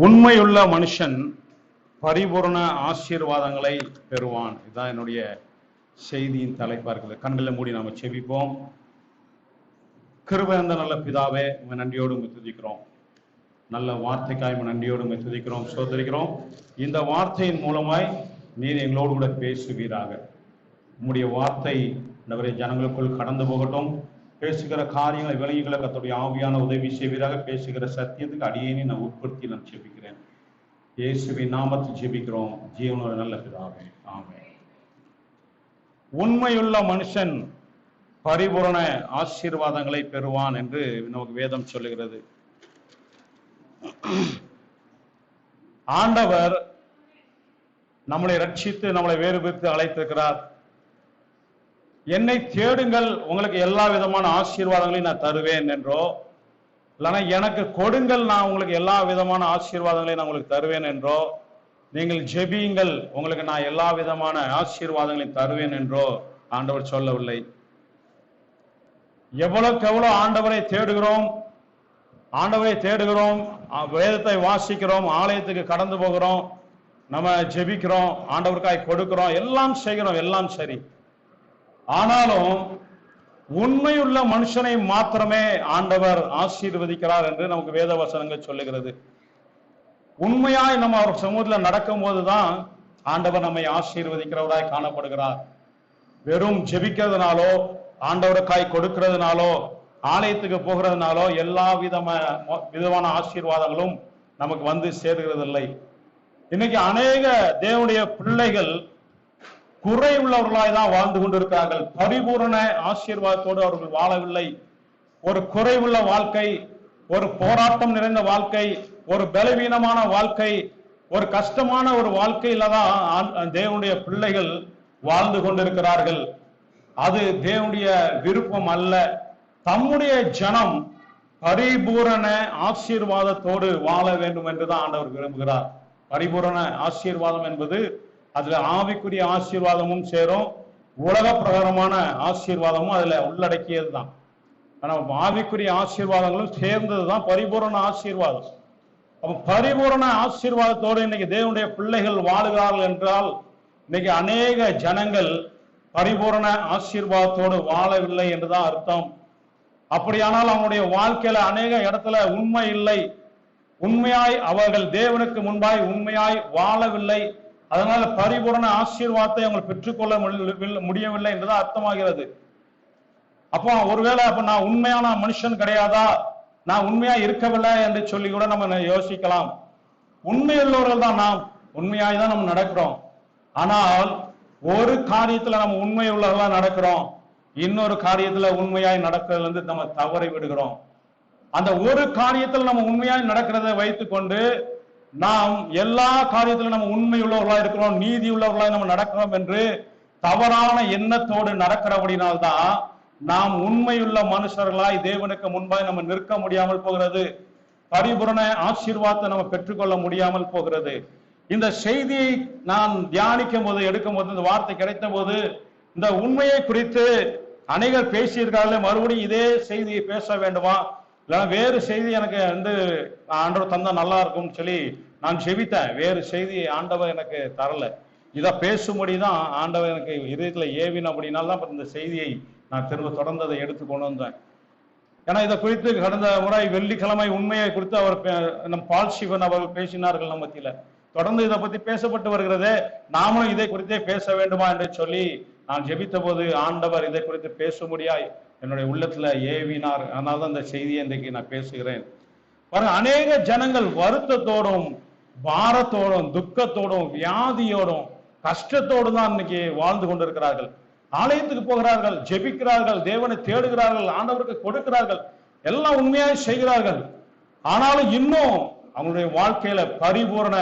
உண்மையுள்ள மனுஷன் பரிபூர்ண ஆசீர்வாதங்களை பெறுவான். இதுதான் என்னுடைய செய்தியின் தலைப்பா இருக்குது. கண்களை மூடி நாம செபிப்போம். கிருபை நல்ல பிதாவே, உங்க நன்றியோடு துதிக்கிறோம். நல்ல வார்த்தைக்காய் நன்றியோடு துதிக்கிறோம், சோதரிக்கிறோம். இந்த வார்த்தையின் மூலமாய் நீர் எங்களோடு கூட பேசுவீராக. உம்முடைய வார்த்தை நவரை ஜனங்களுக்குள் கடந்து போகட்டும். பேசுகிற காரியங்களை விலங்குகளை கர்த்தருடைய ஆவியான உதவி செய்வீராக. பேசுகிற சத்தியத்துக்கு அடியேனே நான் உட்படுத்தி நான் ஜெபிக்கிறேன். இயேசுவின் நாமத்தில் ஜெபிக்கிறோம், ஜீவனோட நல்ல பிதாவே, ஆமென். உண்மையுள்ள மனுஷன் பரிபூரண ஆசீர்வாதங்களை பெறுவான் என்று நமக்கு வேதம் சொல்லுகிறது. ஆண்டவர் நம்மளை ரட்சித்து நம்மளை வேறுபிரித்து அழைத்திருக்கிறார். என்னை தேடுங்கள், உங்களுக்கு எல்லா விதமான ஆசீர்வாதங்களையும் நான் தருவேன் என்றோ, இல்லைன்னா எனக்கு கொடுங்கள், நான் உங்களுக்கு எல்லா விதமான ஆசீர்வாதங்களையும் நான் உங்களுக்கு தருவேன் என்றோ, நீங்கள் ஜெபியுங்கள், உங்களுக்கு நான் எல்லா விதமான ஆசீர்வாதங்களையும் தருவேன் என்றோ ஆண்டவர் சொல்லவில்லை. எவ்வளவுக்கு எவ்வளவு ஆண்டவரை தேடுகிறோம், வேதத்தை வாசிக்கிறோம், ஆலயத்துக்கு கடந்து போகிறோம், நம்ம ஜெபிக்கிறோம், ஆண்டவருக்காய் கொடுக்கிறோம், எல்லாம் செய்கிறோம், எல்லாம் சரி. ஆனாலும் உண்மையுள்ள மனுஷனை மாத்திரமே ஆண்டவர் ஆசீர்வதிக்கிறார் என்று நமக்கு வேத வசனங்கள் சொல்லுகிறது. உண்மையாய் நம்ம அவர் சமூகத்தில் நடக்கும் போதுதான் ஆண்டவர் நம்மை ஆசீர்வதிக்கிறவராய் காணப்படுகிறார். வெறும் ஜெபிக்கிறதுனாலோ, ஆண்டவருக்காய் கொடுக்கிறதுனாலோ, ஆலயத்துக்கு போகிறதுனாலோ எல்லா விதமான ஆசீர்வாதங்களும் நமக்கு வந்து சேர்கிறதில்லை. இன்னைக்கு அநேக தேவனுடைய பிள்ளைகள் குறை உள்ளவர்களாய் தான் வாழ்ந்து கொண்டிருக்கிறார்கள். பரிபூரண ஆசீர்வாதத்தோடு அவர்கள் வாழவில்லை. ஒரு குறைவுள்ள வாழ்க்கை, ஒரு போராட்டம் நிறைந்த வாழ்க்கை, ஒரு பலவீனமான வாழ்க்கை, ஒரு கஷ்டமான ஒரு வாழ்க்கையில தான் தேவனுடைய பிள்ளைகள் வாழ்ந்து கொண்டிருக்கிறார்கள். அது தேவனுடைய விருப்பம் அல்ல. தம்முடைய ஜனம் பரிபூரண ஆசீர்வாதத்தோடு வாழ வேண்டும் என்றுதான் ஆண்டவர் விரும்புகிறார். பரிபூரண ஆசீர்வாதம் என்பது அதுல ஆவிக்குரிய ஆசீர்வாதமும் சேரும், உலக பிரகாரமான ஆசீர்வாதமும் அதுல உள்ளடக்கியது தான். ஆனா ஆவிக்குரிய ஆசீர்வாதங்களும் சேர்ந்ததுதான் பரிபூரண ஆசீர்வாதம். அப்ப பரிபூரண ஆசீர்வாதத்தோடு இன்னைக்கு தேவனுடைய பிள்ளைகள் வாழுகிறார்கள் என்றால், இன்னைக்கு அநேக ஜனங்கள் பரிபூரண ஆசீர்வாதத்தோடு வாழவில்லை என்றுதான் அர்த்தம். அப்படியானால் அவனுடைய வாழ்க்கையில அநேக இடத்துல உண்மை இல்லை, உண்மையாய் அவர்கள் தேவனுக்கு முன்பாய் உண்மையாய் வாழவில்லை. அதனால பரிபூரண ஆசீர்வாதத்தை அவங்க பெற்றுக்கொள்ள முடியவில்லை என்றுதான் அர்த்தமாகிறது. அப்போ ஒருவேளை அப்ப நான் உண்மையான மனுஷன் கிடையாதா, நான் உண்மையா இருக்கவில்லை என்று சொல்லி கூட நம்ம யோசிக்கலாம். உண்மையுள்ளவர்கள் தான் நாம், உண்மையாய் தான் நம்ம நடக்கிறோம். ஆனால் ஒரு காரியத்துல நம்ம உண்மை உள்ளவர்களா நடக்கிறோம், இன்னொரு காரியத்துல உண்மையாய் நடக்கிறதுல இருந்து நம்ம தவறி விடுகிறோம். அந்த ஒரு காரியத்தில் நம்ம உண்மையாய் நடக்கிறதை வைத்துக் கொண்டு நாம் எல்லா காரியத்திலும் நம்ம உண்மை உள்ளவர்களா இருக்கிறோம், நீதி உள்ளவர்களாய் நம்ம நடக்கிறோம் என்று தவறான எண்ணத்தோடு நடக்கிறபடினால்தான் நாம் உண்மையுள்ள மனுஷர்களாய் தேவனுக்கு முன்பாய் நம்ம நிற்க முடியாமல் போகிறது. பரிபூரண ஆசீர்வாதத்தை நம்ம பெற்றுக்கொள்ள முடியாமல் போகிறது. இந்த செய்தியை நான் தியானிக்கும் போது, எடுக்கும் போது, இந்த வார்த்தை கிடைத்த போது, இந்த உண்மையை குறித்து அநேகர் பேசியிருக்காங்களே, மறுபடியும் இதே செய்தியை பேச வேண்டுமா, இல்லைன்னா வேறு செய்தி எனக்கு ஆண்டவர் தந்தா நல்லா இருக்கும்னு சொல்லி நான் ஜெபித்தேன். வேறு செய்தி ஆண்டவர் எனக்கு தரல. இதை பேசும்படிதான் ஆண்டவர் எனக்கு இதயத்துல ஏவின. அப்படின்னால்தான் இந்த செய்தியை நான் திரும்ப தொடர்ந்து அதை எடுத்து கொண்டு வந்தேன். ஏன்னா இதை குறித்து கடந்த முறை வெள்ளிக்கிழமை உண்மையை குறித்து அவர் நம் பால் சிவன் அவர்கள் பேசினார்கள். நம்ம மத்தியில தொடர்ந்து இதை பத்தி பேசப்பட்டு வருகிறதே, நாமளும் இதை குறித்தே பேச வேண்டுமா என்று சொல்லி நான் ஜெபித்த போது ஆண்டவர் இதை குறித்து பேசும்படியாய் என்னுடைய உள்ளத்துல ஏவினார். அதனால்தான் இந்த செய்தியை இன்றைக்கு நான் பேசுகிறேன். பாருங்க, அநேக ஜனங்கள் வருத்தத்தோடும் பாரத்தோடும் துக்கத்தோடும் வியாதியோடும் கஷ்டத்தோடு தான் இன்னைக்கு வாழ்ந்து கொண்டிருக்கிறார்கள். ஆலயத்துக்கு போகிறார்கள், ஜெபிக்கிறார்கள், தேவனை தேடுகிறார்கள், ஆண்டவருக்கு கொடுக்கிறார்கள், எல்லாம் உண்மையாய் செய்கிறார்கள். ஆனாலும் இன்னும் அவங்களுடைய வாழ்க்கையில பரிபூரண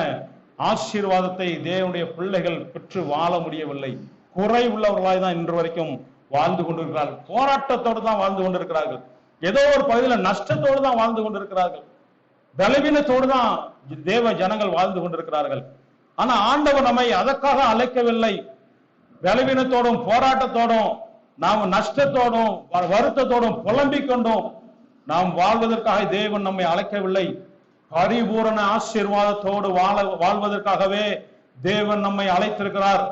ஆசீர்வாதத்தை தேவனுடைய பிள்ளைகள் பெற்று வாழ முடியவில்லை. குறை உள்ளவர்களாய் தான் இன்று வரைக்கும் வாழ்ந்து கொண்டிருக்கிறார்கள். போராட்டத்தோடு தான் வாழ்ந்து கொண்டிருக்கிறார்கள். ஏதோ ஒரு பகுதியில் நஷ்டத்தோடு தான் வாழ்ந்து கொண்டிருக்கிறார்கள். பலவீனத்தோடு தான் தேவ ஜனங்கள் வாழ்ந்து கொண்டிருக்கிறார்கள். ஆனா ஆண்டவர் நம்மை அதற்காக அழைக்கவில்லை. பலவீனத்தோடும் போராட்டத்தோடும் நாம் நஷ்டத்தோடும் வருத்தத்தோடும் புலம்பிக் கொண்டும் நாம் வாழ்வதற்காக தேவன் நம்மை அழைக்கவில்லை. பரிபூரண ஆசீர்வாதத்தோடு வாழ்வதற்காகவே தேவன் நம்மை அழைத்திருக்கிறார்.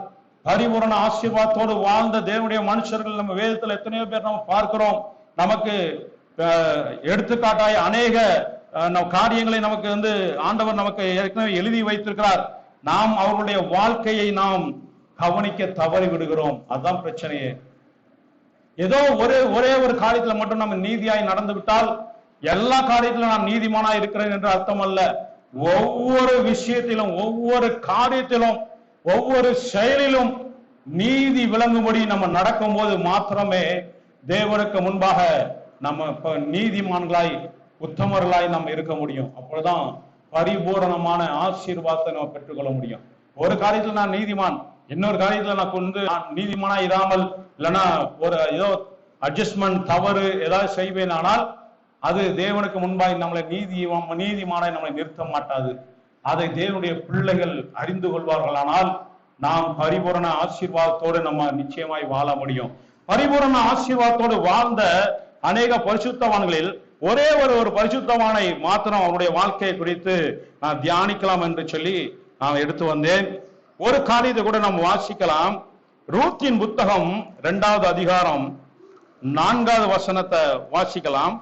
பரிபூரண ஆசீர்வாதத்தோடு வாழ்ந்த தேவனுடைய மனுஷர்கள் நம்ம வேதத்துல எத்தனையோ பேர் நம்ம பார்க்கிறோம். நமக்கு எடுத்துக்காட்டாய் அநேக காரியங்களை நமக்கு ஆண்டவர் நமக்கு ஏற்கனவே எழுதி வைத்திருக்கிறார். நாம் அவர்களுடைய வாழ்க்கையை நாம் கவனிக்க தவறி விடுகிறோம். அதுதான் பிரச்சனையே. ஏதோ ஒரே ஒரு காரியத்துல மட்டும் நம்ம நீதியாய் நடந்து விட்டால் எல்லா காரியத்திலும் நான் நீதிமானாய் இருக்கிறேன் என்று அர்த்தம் அல்ல. ஒவ்வொரு விஷயத்திலும், ஒவ்வொரு காரியத்திலும், ஒவ்வொரு செயலிலும் நீதி விளங்கும்படி நம்ம நடக்கும் போது மாத்திரமே தேவனுக்கு முன்பாக நம்ம நீதிமான்களாய் உத்தமர்களாய் நம்ம இருக்க முடியும். அப்பொழுதுதான் பரிபூரணமான ஆசீர்வாதத்தை நம்ம பெற்றுக்கொள்ள முடியும். ஒரு காரியத்துல நான் நீதிமான், இன்னொரு காரியத்துல நான் நீதிமானா இராமல் இல்லைன்னா ஏதோ அட்ஜஸ்ட்மெண்ட் தவறு ஏதாவது செய்வேன், ஆனால் அது தேவனுக்கு முன்பாய் நம்மளை நீதிமானாய் நம்மளை நிறுத்த மாட்டாது. அதை தேவனுடைய பிள்ளைகள் அறிந்து கொள்வார்களானால் நாம் பரிபூரண ஆசீர்வாதத்தோடு நம்ம நிச்சயமாய் வாழ முடியும். பரிபூரண ஆசீர்வாதத்தோடு வாழ்ந்த அநேக பரிசுத்தவான்களில் ஒரே ஒரு பரிசுத்தவானை மாத்திரம் அவருடைய வாழ்க்கையை குறித்து நான் தியானிக்கலாம் என்று சொல்லி நான் எடுத்து வந்தேன். ஒரு காரியத்தை கூட நாம் வாசிக்கலாம். ரூத்தின் புத்தகம் 2வது அதிகாரம் 4வது வசனத்தை வாசிக்கலாம்.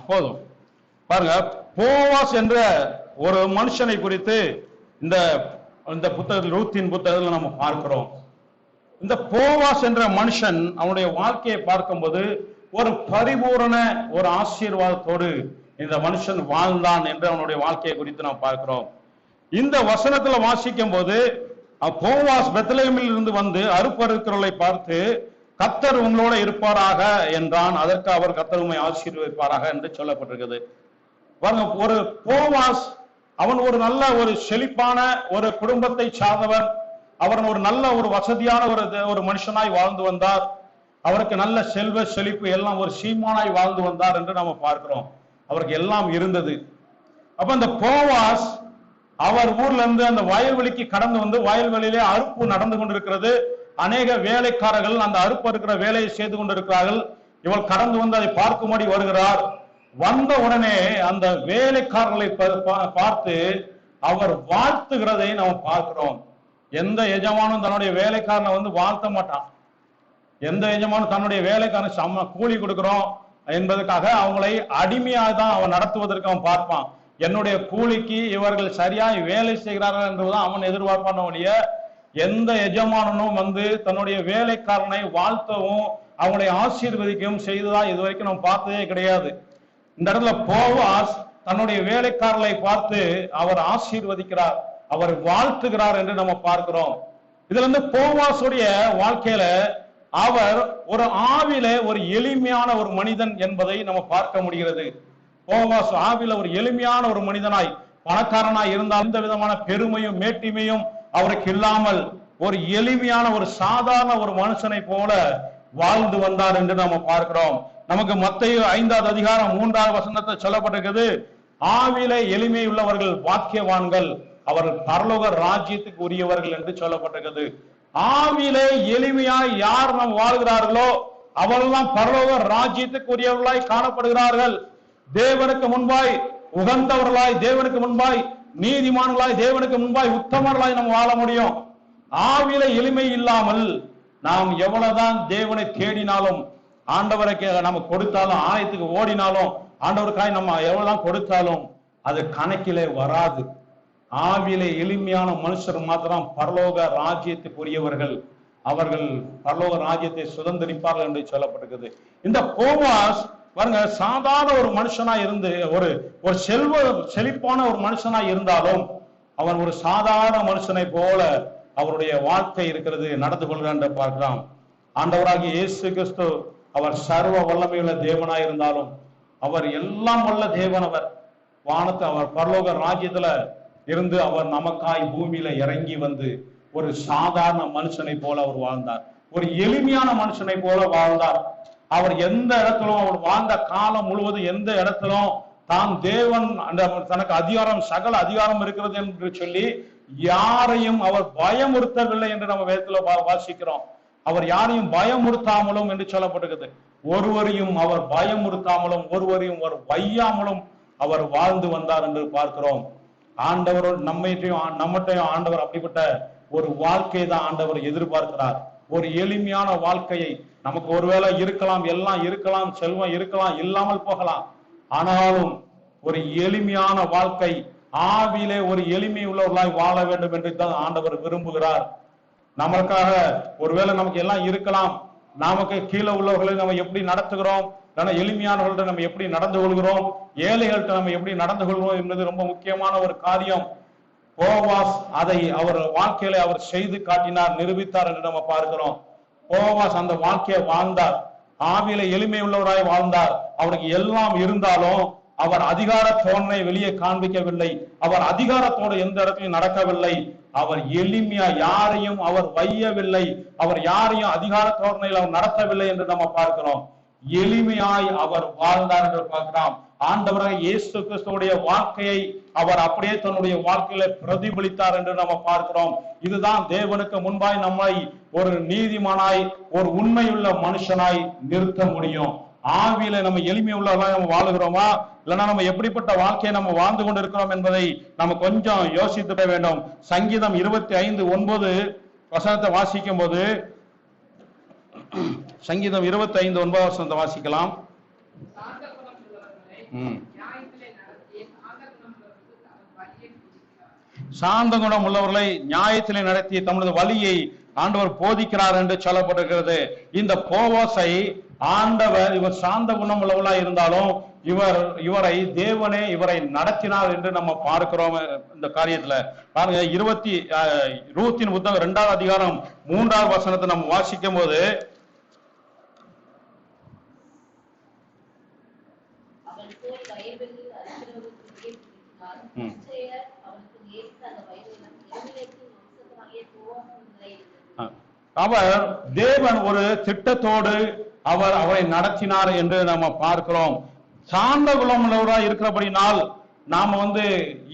போதும் பாருங்க. போவாஸ் என்ற ஒரு மனுஷனை குறித்து இந்த புத்தகத்தில், ரூத்தின் புத்தகத்தில் நம்ம பார்க்கிறோம். இந்த போவாஸ் என்ற மனுஷன் அவனுடைய வாழ்க்கையை பார்க்கும்போது ஒரு பரிபூரண ஒரு ஆசீர்வாதத்தோடு இந்த மனுஷன் வாழ்ந்தான் என்று அவனுடைய வாழ்க்கையை குறித்து நாம் பார்க்கிறோம். இந்த வசனத்துல வாசிக்கும் போது போவாஸ் பெத்லெஹேமில் இருந்து வந்து அறுப்பறுக்கிறவர்களை பார்த்து கர்த்தர் உங்களோட இருப்பாராக என்றான். அதற்கு அவர் கர்த்தர் உம்மை ஆசீர்வதிப்பாராக என்று சொல்லப்பட்டிருக்கிறது. பாருங்க, ஒரு போவாஸ் அவன் ஒரு நல்ல ஒரு செழிப்பான ஒரு குடும்பத்தை சார்ந்தவர். அவர் ஒரு நல்ல ஒரு வசதியான ஒரு மனுஷனாய் வாழ்ந்து வந்தார். அவருக்கு நல்ல செல்வ செழிப்பு எல்லாம் ஒரு சீமானாய் வாழ்ந்து வந்தார் என்று நாம பார்க்கிறோம். அவருக்கு எல்லாம் இருந்தது. அப்ப அந்த போவாஸ் அவர் ஊர்ல இருந்து அந்த வயல்வெளிக்கு கடந்து வந்து, வயல்வெளியிலே அறுப்பு நடந்து கொண்டிருக்கிறது. அநேக வேலைக்காரர்கள் அந்த அறுப்பு இருக்கிற வேலையை செய்து கொண்டிருக்கிறார்கள். இவர் கடந்து வந்து அதை பார்க்கும்படி வருகிறார். வந்த உடனே அந்த வேலைக்காரர்களை பார்த்து அவர் வாழ்த்துகிறதை நாம் பார்க்கிறோம். எந்த எஜமானும் தன்னுடைய வேலைக்காரனை வந்து வாழ்த்த மாட்டான். எந்த எஜமானும் தன்னுடைய வேலைக்காரன் செம்ம கூலி கொடுக்கிறோம் என்பதற்காக அவங்களை அடிமையாக தான் அவன் நடத்துவதற்கு அவன் பார்ப்பான். என்னுடைய கூலிக்கு இவர்கள் சரியாய் வேலை செய்கிறார்கள் என்றுதான் அவன் எதிர்பார்ப்பான ஒழிய எந்த எஜமானனும் வந்து தன்னுடைய வேலைக்காரனை வாழ்த்தவும் அவங்களை ஆசீர்வதிக்கவும் செய்ததா இதுவரைக்கும் நம்ம பார்த்ததே கிடையாது. இந்த இடத்துல போவாஸ் தன்னுடைய வேலைக்காரர்களை பார்த்து அவர் ஆசீர்வதிக்கிறார், அவர் வாழ்த்துகிறார் என்று நம்ம பார்க்கிறோம். இதுல இருந்து போவாசுடைய வாழ்க்கையில அவர் ஒரு ஆவில ஒரு எளிமையான ஒரு மனிதன் என்பதை நம்ம பார்க்க முடிகிறது. போவாஸ் ஆவில ஒரு எளிமையான ஒரு மனிதனாய், பணக்காரனாய் இருந்தால் எந்த விதமான பெருமையும் மேட்டிமையும் அவருக்கு இல்லாமல் ஒரு எளிமையான ஒரு சாதாரண ஒரு மனுஷனை போல வாழ்ந்து வந்தார் என்று நம்ம பார்க்கிறோம். நமக்கு மத்தேயு 5வது அதிகாரம் 3வது வசனத்தை சொல்லப்பட்டிருக்கிறது. ஆவில எளிமை உள்ளவர்கள் பாக்கியவான்கள், அவர்கள் பரலோக ராஜ்யத்துக்கு உரியவர்கள் என்று சொல்லப்பட்டிருக்கிறது. ஆவிலே எளிமையாய் யார் நாம் வாழ்கிறார்களோ அவரெல்லாம் பரலோக ராஜ்யத்துக்கு உரியவர்களாய் காணப்படுகிறார்கள். தேவனுக்கு முன்பாய் உகந்தவர்களாய், தேவனுக்கு முன்பாய் நீதிமான்களாய், தேவனுக்கு முன்பாய் உத்தமர்களாய் நம்ம வாழ முடியும். ஆவில எளிமை இல்லாமல் நாம் எவ்வளவுதான் தேவனை தேடினாலும், ஆண்டவருக்கு நம்ம கொடுத்தாலும், ஆலயத்துக்கு ஓடினாலும், ஆண்டவருக்காய் நம்ம எவ்வளவுதான் கொடுத்தாலும் அது கணக்கிலே வராது. ஆவிலே எளிமையான மனுஷர் மாத்திரம் பரலோக ராஜ்யத்துக்குரியவர்கள், அவர்கள் பரலோக ராஜ்யத்தை சுதந்திரிப்பார்கள் என்று சொல்லப்பட்டிருக்கிறது. இந்த போவாஸ் பாருங்க, சாதாரண ஒரு மனுஷனா இருந்து ஒரு செழிப்பான ஒரு மனுஷனா இருந்தாலும் அவன் ஒரு சாதாரண மனுஷனை போல அவருடைய வாழ்க்கை இருக்கிறது, நடந்து கொள்கிறான் என்று பார்க்கலாம். ஆண்டவராகிய இயேசு கிறிஸ்து அவர் சர்வ வல்லமையுள்ள தேவனாய் இருந்தாலும் அவர் எல்லாம் வல்ல தேவன். அவர் வானத்தை, அவர் பரலோக ராஜ்யத்துல இருந்து அவர் நமக்காய் பூமியில இறங்கி வந்து ஒரு சாதாரண மனுஷனை போல அவர் வாழ்ந்தார், ஒரு எளிமையான மனுஷனை போல வாழ்ந்தார். அவர் எந்த இடத்திலும், அவர் வாழ்ந்த காலம் முழுவதும் எந்த இடத்திலும் தான் தேவன் அந்த தனக்கு அதிகாரம், சகல அதிகாரம் இருக்கிறது என்று சொல்லி யாரையும் அவர் பயமுறுத்தவில்லை என்று நம்ம வேதத்துல வாசிக்கிறோம். அவர் யாரையும் பயமுறுத்தாமலும் என்று சொல்லப்பட்டிருக்கிறது. ஒருவரையும் அவர் பயமுறுத்தாமலும் ஒருவரையும் அவர் வையாமலும் அவர் வாழ்ந்து வந்தார் என்று பார்க்கிறோம். ஆண்டவர் நம்மட்டையும் ஆண்டவர் அப்படிப்பட்ட ஒரு வாழ்க்கையை தான் ஆண்டவர் எதிர்பார்க்கிறார். ஒரு எளிமையான வாழ்க்கையை. நமக்கு ஒருவேளை இருக்கலாம், எல்லாம் இருக்கலாம், செல்வம் இருக்கலாம், இல்லாமல் போகலாம். ஆனாலும் ஒரு எளிமையான வாழ்க்கை, ஆவியிலே ஒரு எளிமை உள்ளவர்களாய் வாழ வேண்டும் என்று தான் ஆண்டவர் விரும்புகிறார். நமக்காக ஒருவேளை நமக்கு எல்லாம் இருக்கலாம், நமக்கு கீழே உள்ளவர்களை நம்ம எப்படி நடத்துகிறோம், எளிமையானவர்கள்ட்ட நம்ம எப்படி நடந்து கொள்கிறோம், ஏழைகள்கிட்ட நம்ம எப்படி நடந்து கொள்கிறோம் என்பது ரொம்ப முக்கியமான ஒரு காரியம். போவாஸ் அதை அவர் வாழ்க்கையில அவர் செய்து காட்டினார், நிரூபித்தார் என்று நம்ம பார்க்கிறோம். போவாஸ் அந்த வாழ்க்கையை வாழ்ந்தார், ஆவியில எளிமை உள்ளவராய் வாழ்ந்தார். அவருக்கு எல்லாம் இருந்தாலும் அவர் அதிகார தோரணை வெளியே காண்பிக்கவில்லை. அவர் அதிகாரத்தோடு எந்த இடத்திலும் நடக்கவில்லை. அவர் எளிமையா யாரையும் அவர் வையவில்லை. அவர் யாரையும் அதிகார தோரணையில் அவர் நடத்தவில்லை என்று நம்ம பார்க்கிறோம். எளிமையாய் அவர் வாழ்ந்தார் என்று பார்க்கிறோம். ஆண்டவராக இயேசு கிறிஸ்துவுடைய வாழ்க்கையை அவர் அப்படியே தன்னுடைய வாழ்க்கையில பிரதிபலித்தார் என்று நம்ம பார்க்கிறோம். இதுதான் தேவனுக்கு முன்பாய் நம்மை ஒரு நீதிமானாய், ஒரு உண்மையுள்ள மனுஷனாய் நிறுத்த முடியும். ஆவியில நம்ம எளிமை உள்ளவர்களாக நம்ம வாழுகிறோமா, இல்லைன்னா நம்ம எப்படிப்பட்ட வாழ்க்கையை நம்ம வாழ்ந்து கொண்டு இருக்கிறோம் என்பதை நம்ம கொஞ்சம் யோசித்துட வேண்டும். சங்கீதம் 25:9 வசனத்தை வாசிக்கும் போது, சங்கீதம் 25:9 வாசிக்கலாம். சாந்த குணம் உள்ளவர்களை நியாயத்திலே நடத்தி தமது வழியை ஆண்டவர் போதிக்கிறார் என்று சொல்லப்பட்டிருக்கிறது. இந்த போவாசை ஆண்டவர், இவர் சாந்த குணம் உள்ளவர்களா இருந்தாலும் இவரை தேவனே இவரை நடத்தினார் என்று நம்ம பார்க்கிறோம். இந்த காரியத்துல பாருங்க, ரூத்தின் புத்தகம் 2வது அதிகாரம் 3வது வசனத்தை நம்ம வாசிக்கும் போது, அவர் தேவன் ஒரு திட்டத்தோடு அவரை நடத்தினார் என்று நம்ம பார்க்கிறோம். சாந்த குணம் உள்ளவராக இருக்கிறபடினால் நாம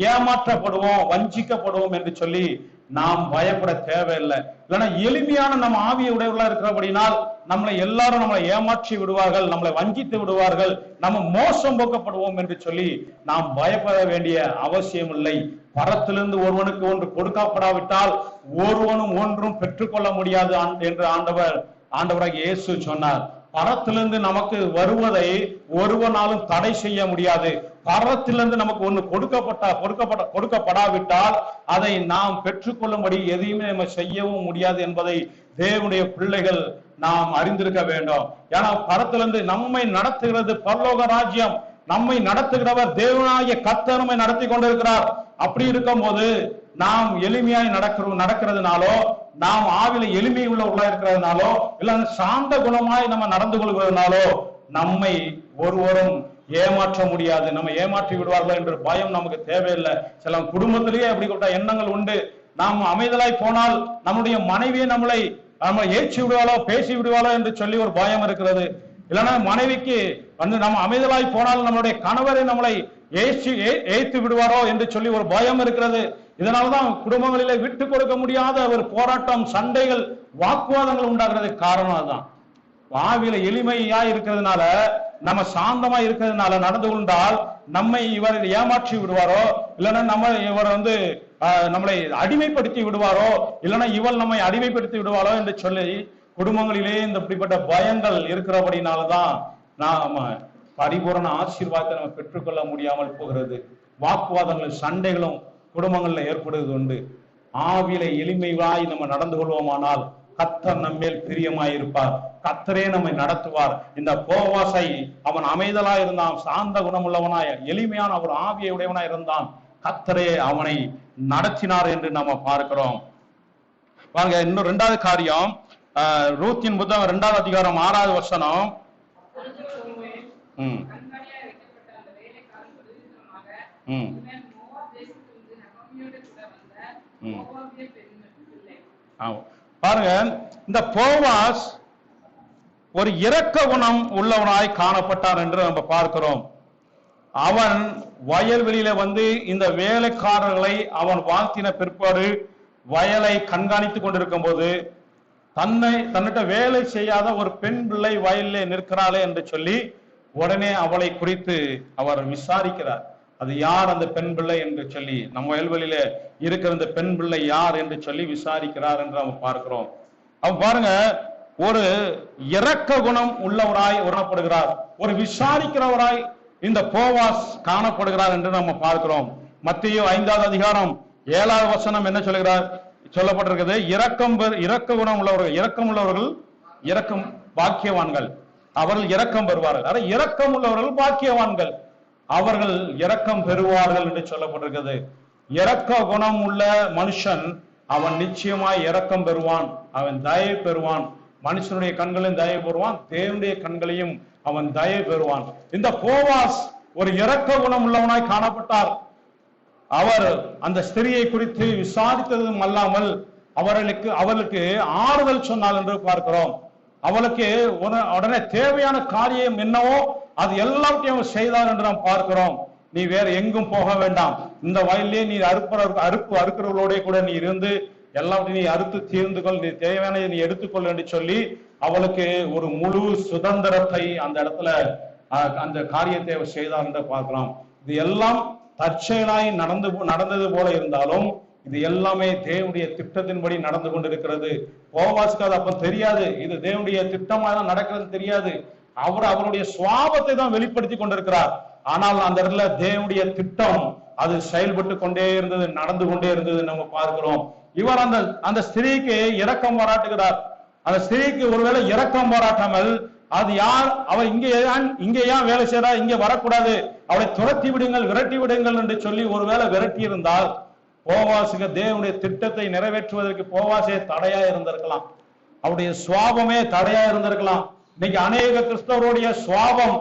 ஏமாற்றப்படுவோம், வஞ்சிக்கப்படுவோம் என்று சொல்லி நாம் பயப்பட தேவையில்லை. இல்லைன்னா எளிமையான நம்ம ஆவிய உடையவர்களா இருக்கிறபடினால் எல்லாரும் நம்மளை ஏமாற்றி விடுவார்கள், நம்மளை வஞ்சித்து விடுவார்கள், நம்ம மோசம் போக்கப்படுவோம் என்று சொல்லி நாம் பயப்பட வேண்டிய அவசியம் இல்லை. பரத்திலிருந்து ஒருவனுக்கு ஒன்று கொடுக்கப்படாவிட்டால் ஒருவனும் ஒன்றும் பெற்றுக்கொள்ள முடியாது என்று ஆண்டவராக இயேசு சொன்னார். பரத்திலிருந்து நமக்கு வருவதை ஒருவனாலும் தடை செய்ய முடியாது. பரத்திலிருந்து நமக்கு ஒன்று கொடுக்கப்படாவிட்டால் அதை நாம் பெற்றுக்கொள்ளும்படி எதையுமே நம்ம செய்யவும் முடியாது என்பதை தேவனுடைய பிள்ளைகள் நாம் அறிந்திருக்க வேண்டும். ஏன்னா பரத்திலிருந்து நம்மை நடத்துகிறது பரலோக ராஜ்யம். நம்மை நடத்துகிறவர் தேவனாகிய கர்த்தர் நம்மை நடத்தி கொண்டிருக்கிறார். அப்படி இருக்கும் போது நாம் எளிமையாய் நடக்கிறதுனாலோ, நாம் ஆவில எளிமை உள்ளவர்களா இருக்கிறதுனாலோ, இல்ல சாந்த குணமாய் நம்ம நடந்து கொள்கிறதுனாலோ நம்மை ஒருவரும் ஏமாற்ற முடியாது. நம்ம ஏமாற்றி விடுவார்கள் என்ற பயம் நமக்கு தேவையில்லை. சில குடும்பத்திலேயே அப்படிப்பட்ட எண்ணங்கள் உண்டு. நாம் அமைதலாய் போனால் நம்முடைய மனைவியை நம்மளை ஏற்றி விடுவாளோ, பேசி விடுவாளோ என்று சொல்லி ஒரு பயம் இருக்கிறது. இல்லைன்னா மனைவிக்கு நம்ம அமைதலாய் போனால் நம்மளுடைய கணவரை நம்மளை ஏய்த்து விடுவாரோ என்று சொல்லி ஒரு பயம் இருக்கிறது. இதனால்தான் குடும்பங்களிலே விட்டு கொடுக்க முடியாத ஒரு போராட்டம், சண்டைகள், வாக்குவாதங்கள் உண்டாகிறது. காரணம் அதுதான். ஆவியில எளிமையா இருக்கிறதுனால, நம்ம சாந்தமா இருக்கிறதுனால நடந்து கொண்டால் நம்மை இவர் ஏமாற்றி விடுவாரோ, இல்லைன்னா இவர் நம்மளை அடிமைப்படுத்தி விடுவாரோ, இல்லைன்னா இவள் நம்மை அடிமைப்படுத்தி விடுவாரோ என்று சொல்லி குடும்பங்களிலே இந்த இப்படிப்பட்ட பயங்கள் இருக்கிறபடினால்தான் நாம பரிபூரண ஆசீர்வாதத்தை நம்ம பெற்றுக்கொள்ள முடியாமல் போகிறது. வாக்குவாதங்களும் சண்டைகளும் குடும்பங்கள்ல ஏற்படுவது உண்டு. ஆவியில எளிமையாய் நம்ம நடந்து கொள்வோமானால் கர்த்தர் நம்மேல் பிரியமாயிருப்பார். கர்த்தரே நம்மை நடத்துவார். இந்த போவாசை அவன் அமைதலா இருந்தான், சாந்த குணமுள்ளவனாய் எளிமையான ஒரு ஆவியை உடையவனாய் இருந்தான். கர்த்தரே அவனை நடத்தினார் என்று நம்ம பார்க்கிறோம். வாங்க இன்னும் 2வது காரியம், ரூத்தின் புத்தகம் 2வது அதிகாரம் 6வது வசனம். பாருங்க, இந்த போவாஸ் ஒரு இரக்க குணம் உள்ளவனாய் காணப்பட்டார் என்று நம்ம பார்க்கிறோம். அவன் வயல்வெளியில இந்த வேலைக்காரர்களை அவன் வாழ்த்தின பிற்பாடு வயலை கண்காணித்துக் கொண்டிருக்கும் போது தன்னிட்ட வேலை செய்யாத ஒரு பெண் பிள்ளை வயலிலே நிற்கிறாளே என்று சொல்லி உடனே அவளை குறித்து அவர் விசாரிக்கிறார். அது யார் அந்த பெண் பிள்ளை என்று சொல்லி, நம்ம வயல்வெளியில இருக்கிற இந்த பெண் பிள்ளை யார் என்று சொல்லி விசாரிக்கிறார் என்று நம்ம பார்க்கிறோம். அவன் பாருங்க, ஒரு இரக்க குணம் உள்ளவராய் உணரப்படுகிறார், ஒரு விசாரிக்கிறவராய் இந்த போவாஸ் காணப்படுகிறார் என்று நம்ம பார்க்கிறோம். மத்தேயு 5வது அதிகாரம் 7வது வசனம் என்ன சொல்லுகிறார்? சொல்லப்பட்டிருக்கிறது, இரக்க குணம் உள்ளவர்கள், இரக்கம் பாக்கியவான்கள், அவர்கள் இரக்கம் பெறுவார்கள். அதாவது இரக்கம் உள்ளவர்கள் பாக்கியவான்கள், அவர்கள் இரக்கம் பெறுவார்கள் என்று சொல்லப்பட்டிருக்கிறது. இரக்க குணம் உள்ள மனுஷன் அவன் நிச்சயமாய் இரக்கம் பெறுவான், அவன் தயவு பெறுவான். மனுஷனுடைய கண்களையும் தயவு பெறுவான், தேவனுடைய கண்களையும் அவன் தயவு பெறுவான். இந்த போவாஸ் ஒரு இரக்க குணம் உள்ளவனாய் காணப்பட்டார். அவர் அந்த ஸ்திரியை குறித்து விசாரித்ததும் அல்லாமல் அவளுக்கு ஆறுதல் சொன்னாள் என்று பார்க்கிறோம். அவளுக்கு உடனே தேவையான காரியம் என்னவோ அது எல்லாத்தையும் அவர் செய்தார் என்று நாம் பார்க்கிறோம். நீ வேற எங்கும் போக வேண்டாம், இந்த வயலிலே நீ அறுக்கிறவர்களோட கூட நீ இருந்து எல்லாத்தையும் நீ அறுத்து தீர்ந்து கொள், நீ தேவையான நீ எடுத்துக்கொள் என்று சொல்லி அவளுக்கு ஒரு முழு சுதந்திரத்தை அந்த இடத்துல அந்த காரியத்தை அவர் செய்தார் என்று பார்க்கலாம். இது எல்லாம் தற்செயலாய் நடந்தது போல இருந்தாலும் இது எல்லாமே தேவனுடைய திட்டத்தின்படி நடந்து கொண்டிருக்கிறது. போவாஸ்க்கு அது அப்ப தெரியாது, இது தேவனுடைய திட்டமாக தான் நடக்கிறது தெரியாது. அவருடைய சுவாபத்தை தான் வெளிப்படுத்தி கொண்டிருக்கிறார். ஆனால் அந்த இடத்துல தேவனுடைய திட்டம் அது செயல்பட்டு கொண்டே இருந்தது, நடந்து கொண்டே இருந்தது நம்ம பார்க்கிறோம். இவர் அந்த ஸ்திரீக்கு இரக்கம் பாராட்டுகிறார். அந்த ஸ்திரீக்கு ஒருவேளை இரக்கம் பாராட்டாமல் அது யார், அவள் இங்கே ஏன் வேலை செய்யறா, இங்க வரக்கூடாது, அவளை துரத்தி விடுங்கள், விரட்டி விடுங்கள் என்று சொல்லி ஒருவேளை விரட்டி இருந்தால் போவாசுக்கு தேவனுடைய திட்டத்தை நிறைவேற்றுவதற்கு போவாசே தடையா இருந்திருக்கலாம், அவருடைய சுவாபமே தடையா இருந்திருக்கலாம். இன்னைக்கு அநேக கிறிஸ்தவருடைய சுவாபம்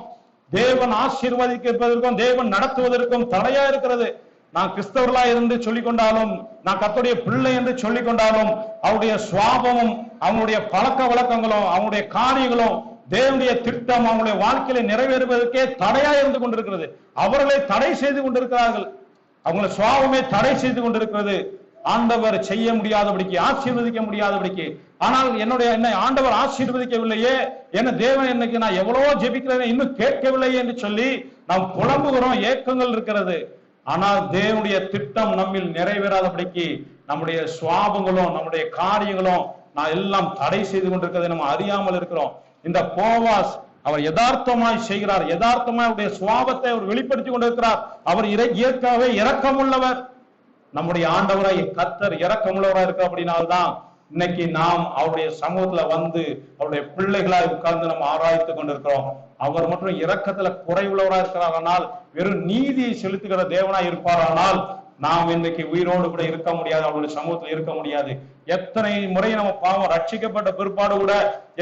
தேவன் ஆசீர்வதிப்பதற்கும் தேவன் நடத்துவதற்கும் தடையா இருக்கிறது. நான் கிறிஸ்தவர்களா இருந்து சொல்லிக் கொண்டாலும், நான் கர்த்தருடைய பிள்ளை என்று சொல்லிக் கொண்டாலும், அவருடைய சுவாபமும் அவங்களுடைய பழக்க வழக்கங்களும் அவங்களுடைய காரியங்களும் தேவனுடைய திட்டம் அவங்களுடைய வாழ்க்கையில நிறைவேறுவதற்கே தடையா இருந்து கொண்டிருக்கிறது. அவர்களை தடை செய்து கொண்டிருக்கிறார்கள், அவங்களுடைய சுவாபமே தடை செய்து கொண்டிருக்கிறது. ஆண்டவர் செய்ய முடியாதபடிக்கு, ஆசீர்வதிக்க முடியாதபடிக்கு. ஆனால் என்னை ஆண்டவர் ஆசீர்வதிக்கவில்லையே, என்ன தேவன் என்னைக்கு நான் எவ்வளவோ ஜெபிக்கிறேன் இன்னும் கேட்கவில்லையே என்று சொல்லி நாம் புலம்புகிறோம், ஏக்கங்கள் இருக்கிறது. ஆனால் தேவனுடைய திட்டம் நம்மில் நிறைவேறாதபடிக்கு நம்முடைய சுவாபங்களும் நம்முடைய காரியங்களும் நான் எல்லாம் தடை செய்து கொண்டிருக்கிறதை நம்ம அறியாமல் இருக்கிறோம். இந்த போவாஸ் அவர் யதார்த்தமாய் செய்கிறார், யதார்த்தமாய் அவருடைய சுவாபத்தை அவர் வெளிப்படுத்தி கொண்டிருக்கிறார். அவர் இயற்கையாகவே இரக்கமுள்ளவர். நம்முடைய ஆண்டவராய் கர்த்தர் இரக்கமுள்ளவராய் இருக்க அப்படின்னால்தான் இன்னைக்கு நாம் அவருடைய சமூகத்துல அவருடைய பிள்ளைகளாய் உட்கார்ந்து நம்ம ஆராய்த்து கொண்டிருக்கிறோம். அவர் மட்டும் இரக்கத்துல குறைவுள்ளவராய் இருக்கிறாரானால், வெறும் நீதியை செலுத்துகிற தேவனாய் இருப்பாரானால் நாம் இன்னைக்கு உயிரோடு கூட இருக்க முடியாது, அவருடைய சமூகத்துல இருக்க முடியாது. எத்தனை முறை நம்ம பாவம் ரட்சிக்கப்பட்ட பிற்பாடு கூட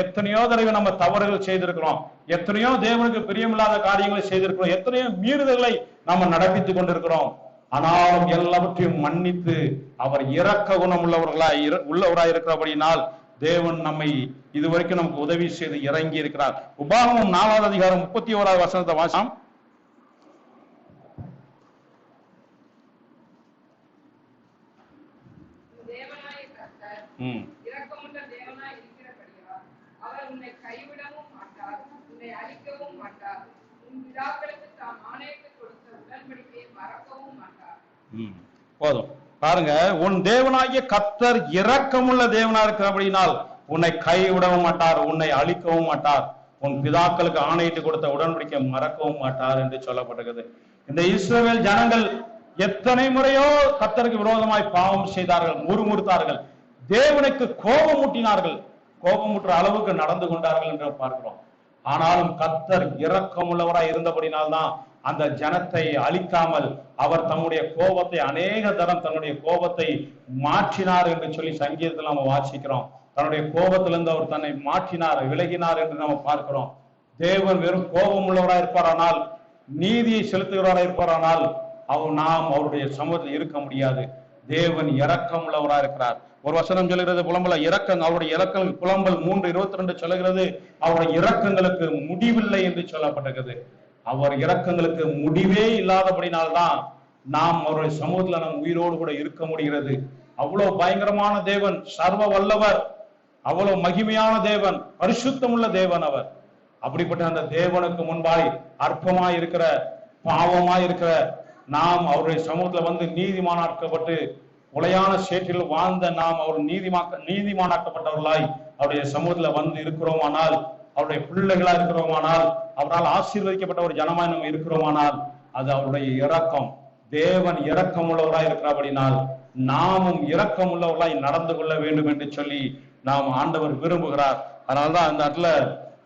எத்தனையோ தடவை நம்ம தவறுகள் செய்திருக்கிறோம், எத்தனையோ தேவனுக்கு பிரியமில்லாத காரியங்களை செய்திருக்கிறோம், எத்தனையோ மீறுதல்களை நாம நடப்பித்துக் கொண்டிருக்கிறோம். ஆனாலும் எல்லாவற்றையும் மன்னித்து அவர் இரக்க குணம் உள்ளவராய் இருக்கிறபடினால் தேவன் நம்மை இதுவரைக்கும் நமக்கு உதவி செய்து இறங்கி இருக்கிறார். உபாகமம் 4வது அதிகாரம் 31வது வசனத்தை வாசம். போதும் பாருங்க, உன் தேவனாகிய கர்த்தர் இரக்கமுள்ள தேவனா இருக்கிறபடினால் உன்னை கைவிடவும் மாட்டார், உன்னை அழிக்கவும் மாட்டார், உன் பிதாக்களுக்கு ஆணையிட்டு கொடுத்த உடன்படிக்கை மறக்கவும் மாட்டார் என்று சொல்லப்பட்டிருக்கிறது. இந்த இஸ்ரவேல் ஜனங்கள் எத்தனை முறையோ கர்த்தருக்கு விரோதமாய் பாவம் செய்தார்கள், முறுமுறுத்தார்கள், தேவனுக்கு கோபமூட்டினார்கள், கோபமூட்டுற அளவுக்கு நடந்து கொண்டார்கள் என்று பார்க்கிறோம். ஆனாலும் கர்த்தர் இரக்கமுள்ளவராய் இருந்தபடினால்தான் அந்த ஜனத்தை அழிக்காமல் அவர் தன்னுடைய கோபத்தை அநேக தரம் தன்னுடைய கோபத்தை மாற்றினார் என்று சொல்லி சங்கீதத்தில் நம்ம வாசிக்கிறோம். தன்னுடைய கோபத்திலிருந்து அவர் தன்னை மாற்றினார், விலகினார் என்று நம்ம பார்க்கிறோம். தேவன் வெறும் கோபம் உள்ளவராக இருப்பாரானால், நீதியை செலுத்துகிறவராக இருப்பாரானால் நாம் அவருடைய சமூகத்தில் இருக்க முடியாது. தேவன் இரக்கம் உள்ளவரா இருக்கிறார். ஒரு வசனம் சொல்லுகிறது புலம்பல இரக்கம், அவருடைய இரக்கம் புலம்பல் 3:22 சொல்லுகிறது அவருடைய இரக்கங்களுக்கு முடிவில்லை என்று சொல்லப்பட்டிருக்கிறது. அவர் இரக்கங்களுக்கு முடிவே இல்லாதபடினால்தான் நாம் அவருடைய சமூகத்துல நாம் உயிரோடு கூட இருக்க முடிகிறது. அவ்வளவு பயங்கரமான தேவன், சர்வ வல்லவர், அவ்வளவு மகிமையான தேவன், பரிசுத்தமுள்ள தேவன் அவர். அப்படிப்பட்ட அந்த தேவனுக்கு முன்பாய் அற்பமாய் இருக்கிற, பாவமாய் இருக்கிற நாம் அவருடைய சமூகத்துல வந்து நீதிமானாக்கப்பட்டு உளையான சேற்றில் வாழ்ந்த நாம் அவர் நீதிமானாக்கப்பட்டவர்களாய் அவருடைய சமூகத்துல வந்து இருக்கிறோமானால், அவருடைய பிள்ளைகளா இருக்கிறோமானால், அவரால் ஆசீர்வதிக்கப்பட்ட ஒரு ஜனமாய் நம்ம இருக்கிறோமானால், அது அவருடைய இரக்கம். தேவன் இரக்கம் உள்ளவராய் இருக்கிறபடினால் நாமும் இரக்கம் உள்ளவர்களாய் நடந்து கொள்ள வேண்டும் என்று சொல்லி நாம் ஆண்டவர் விரும்புகிறார். அதனால்தான் அந்த இடத்துல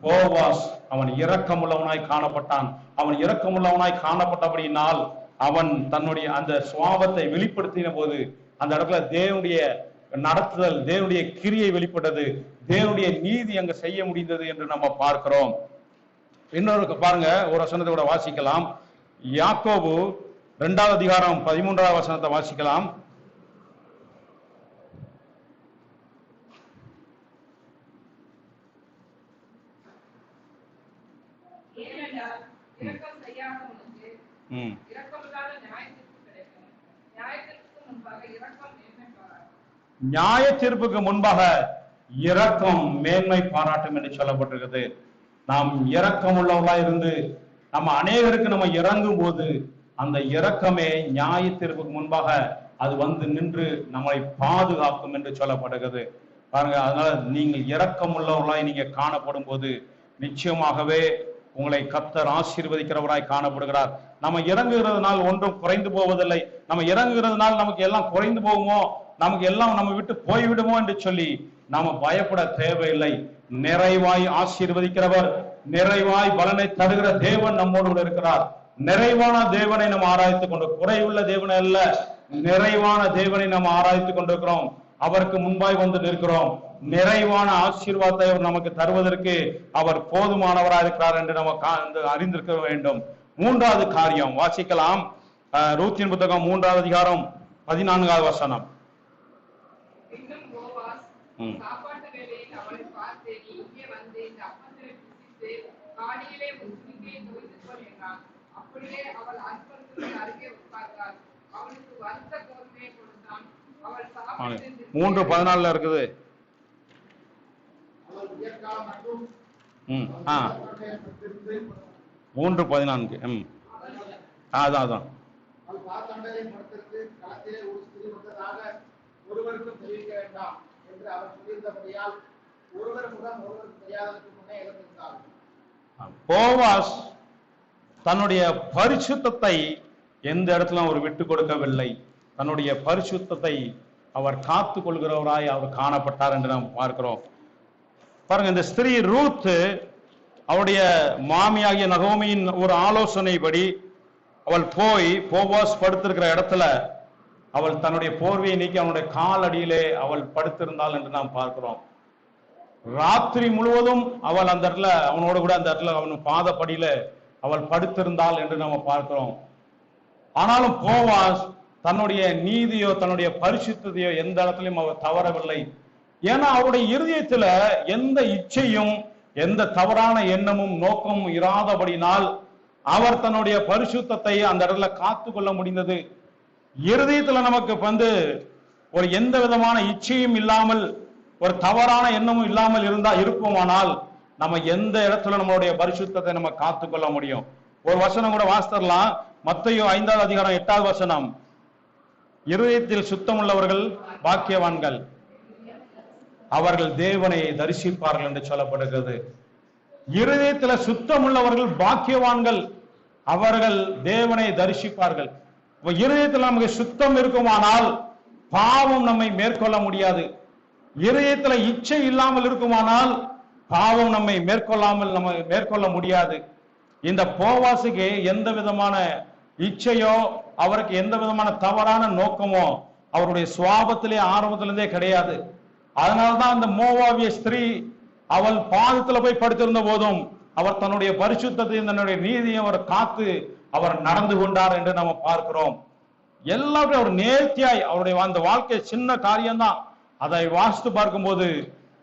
போவாஸ் அவன் இரக்கம் உள்ளவனாய் காணப்பட்டான். அவன் இரக்கம் உள்ளவனாய் காணப்பட்டபடியினால் அவன் தன்னுடைய அந்த சுவாபத்தை வெளிப்படுத்தின போது அந்த இடத்துல தேவனுடைய நடத்துதல், தேவனுடைய கிரியை வெளிப்பட்டது, தேவனுடைய நீதி அங்க செய்ய முடிந்தது என்று நம்ம பார்க்கிறோம். இன்னொரு பாருங்க, ஒரு வசனத்தை கூட வாசிக்கலாம். யாக்கோபு 2வது அதிகாரம் 13வது வசனத்தை வாசிக்கலாம். நியாய தீர்ப்புக்கு முன்பாக இரக்கம் மேன்மை பாராட்டும் என்று சொல்லப்பட்டிருக்கிறது. நாம் இரக்கம் உள்ளவர்களா இருந்து நம்ம அநேகருக்கு நம்ம இறங்கும் போது அந்த இரக்கமே நியாய தீர்ப்புக்கு முன்பாக அது வந்து நின்று நம்மை பாதுகாக்கும் என்று சொல்லப்படுகிறது. பாருங்க, அதனால நீங்கள் இரக்கம் உள்ளவர்களாய் நீங்க காணப்படும் போது நிச்சயமாகவே உங்களை கர்த்தர் ஆசீர்வதிக்கிறவராய் காணப்படுகிறார். நம்ம இறங்குகிறதுனால் ஒன்றும் குறைந்து போவதில்லை. நம்ம இறங்குகிறதுனால் நமக்கு எல்லாம் குறைந்து போகுமோ, நமக்கு எல்லாம் நம்ம விட்டு போய்விடுமோ என்று சொல்லி நாம பயப்பட தேவையில்லை. நிறைவாய் ஆசீர்வதிக்கிறவர், நிறைவாய் பலனை தருகிற தேவன் நம்மோடு கூட இருக்கிறார். நிறைவான தேவனை நம்ம ஆராய்த்து கொண்டு, குறைவுள்ள தேவனை அல்ல, நிறைவான தேவனை நம்ம ஆராய்த்து கொண்டிருக்கிறோம். அவருக்கு முன்பாய் வந்து நிற்கிறோம். நிறைவான ஆசீர்வாதத்தை அவர் நமக்கு தருவதற்கு அவர் போதுமானவராக இருக்கிறார் என்று நம்ம அறிந்திருக்க வேண்டும். 3வது காரியம் வாசிக்கலாம். ரூத்தின் புத்தகம் 3வது அதிகாரம் 14வது வசனம். அவள் 3:14 இருக்குது. ம், ஆ 3:14. அதான் போவாஸ் தன்னுடைய பரிசுத்தத்தை எந்த இடத்துல அவர் விட்டு கொடுக்கவில்லை. தன்னுடைய பரிசுத்தத்தை அவர் காத்து கொள்கிறவராய் அவர் காணப்பட்டார் என்று நாம் பார்க்கிறோம். பாருங்க, இந்த ஸ்திரீ ரூத் அவருடைய மாமியாகிய நகோமியின் ஒரு ஆலோசனைப்படி அவள் போய் போவாஸ் படுத்திருக்கிற இடத்துல அவள் தன்னுடைய போர்வையை நீக்கி அவனுடைய கால் அடியிலே அவள் படுத்திருந்தாள் என்று நாம் பார்க்கிறோம். ராத்திரி முழுவதும் அவள் அந்த இடத்துல அவனோடு கூட அந்த இடத்துல அவன் பாதப்படியில அவள் படுத்திருந்தாள் என்று நம்ம பார்க்கிறோம். ஆனாலும் போவாஸ் தன்னுடைய நீதியோ தன்னுடைய பரிசுத்தையோ எந்த இடத்துலையும் அவர் தவறவில்லை. ஏன்னா அவருடைய இருதயத்துல எந்த இச்சையும் எந்த தவறான எண்ணமும் நோக்கமும் இராதபடினால் அவர் தன்னுடைய பரிசுத்தத்தை அந்த இடத்துல காத்து கொள்ள முடிந்தது. இருதயத்துல நமக்கு வந்து ஒரு எந்த விதமான இச்சையும் இல்லாமல் ஒரு தவறான எண்ணமும் இல்லாமல் இருப்போமானால் நம்ம எந்த இடத்துல நம்மளுடைய பரிசுத்தத்தை நம்ம காத்து கொள்ள முடியும். ஒரு வசனம் கூட வாசித்தரலாம். மத்தேயு 5வது அதிகாரம் 8வது வசனம். இருதயத்தில் சுத்தம் உள்ளவர்கள் பாக்கியவான்கள், அவர்கள் தேவனை தரிசிப்பார்கள் என்று சொல்லப்படுகிறது. இருதயத்துல சுத்தம் உள்ளவர்கள் பாக்கியவான்கள், அவர்கள் தேவனை தரிசிப்பார்கள். இருதயத்தில் நமக்கு சுத்தம் இருக்குமானால் பாவம் நம்மை மேற்கொள்ள முடியாது. இருதயத்துல இச்சை இல்லாமல் இருக்குமானால் பாவம் நம்மை மேற்கொள்ள முடியாது. இந்த போவாசுக்கு எந்த விதமான இச்சையோ அவருக்கு எந்த விதமான தவறான நோக்கமோ அவருடைய சுவாபத்திலே ஆரம்பத்திலிருந்தே கிடையாது. அதனால்தான் அந்த மோவாபிய ஸ்திரீ அவள் பாதத்துல போய் படுத்திருந்த போதும் அவர் தன்னுடைய பரிசுத்தத்தை தன்னுடைய நீதியை அவர் காத்து அவர் நடந்து கொண்டார் என்று நம்ம பார்க்கிறோம். எல்லாத்தையும் அவர் நேர்த்தியாய் அவருடைய அந்த வாழ்க்கை சின்ன காரியம்தான். அதை வாசித்து பார்க்கும்போது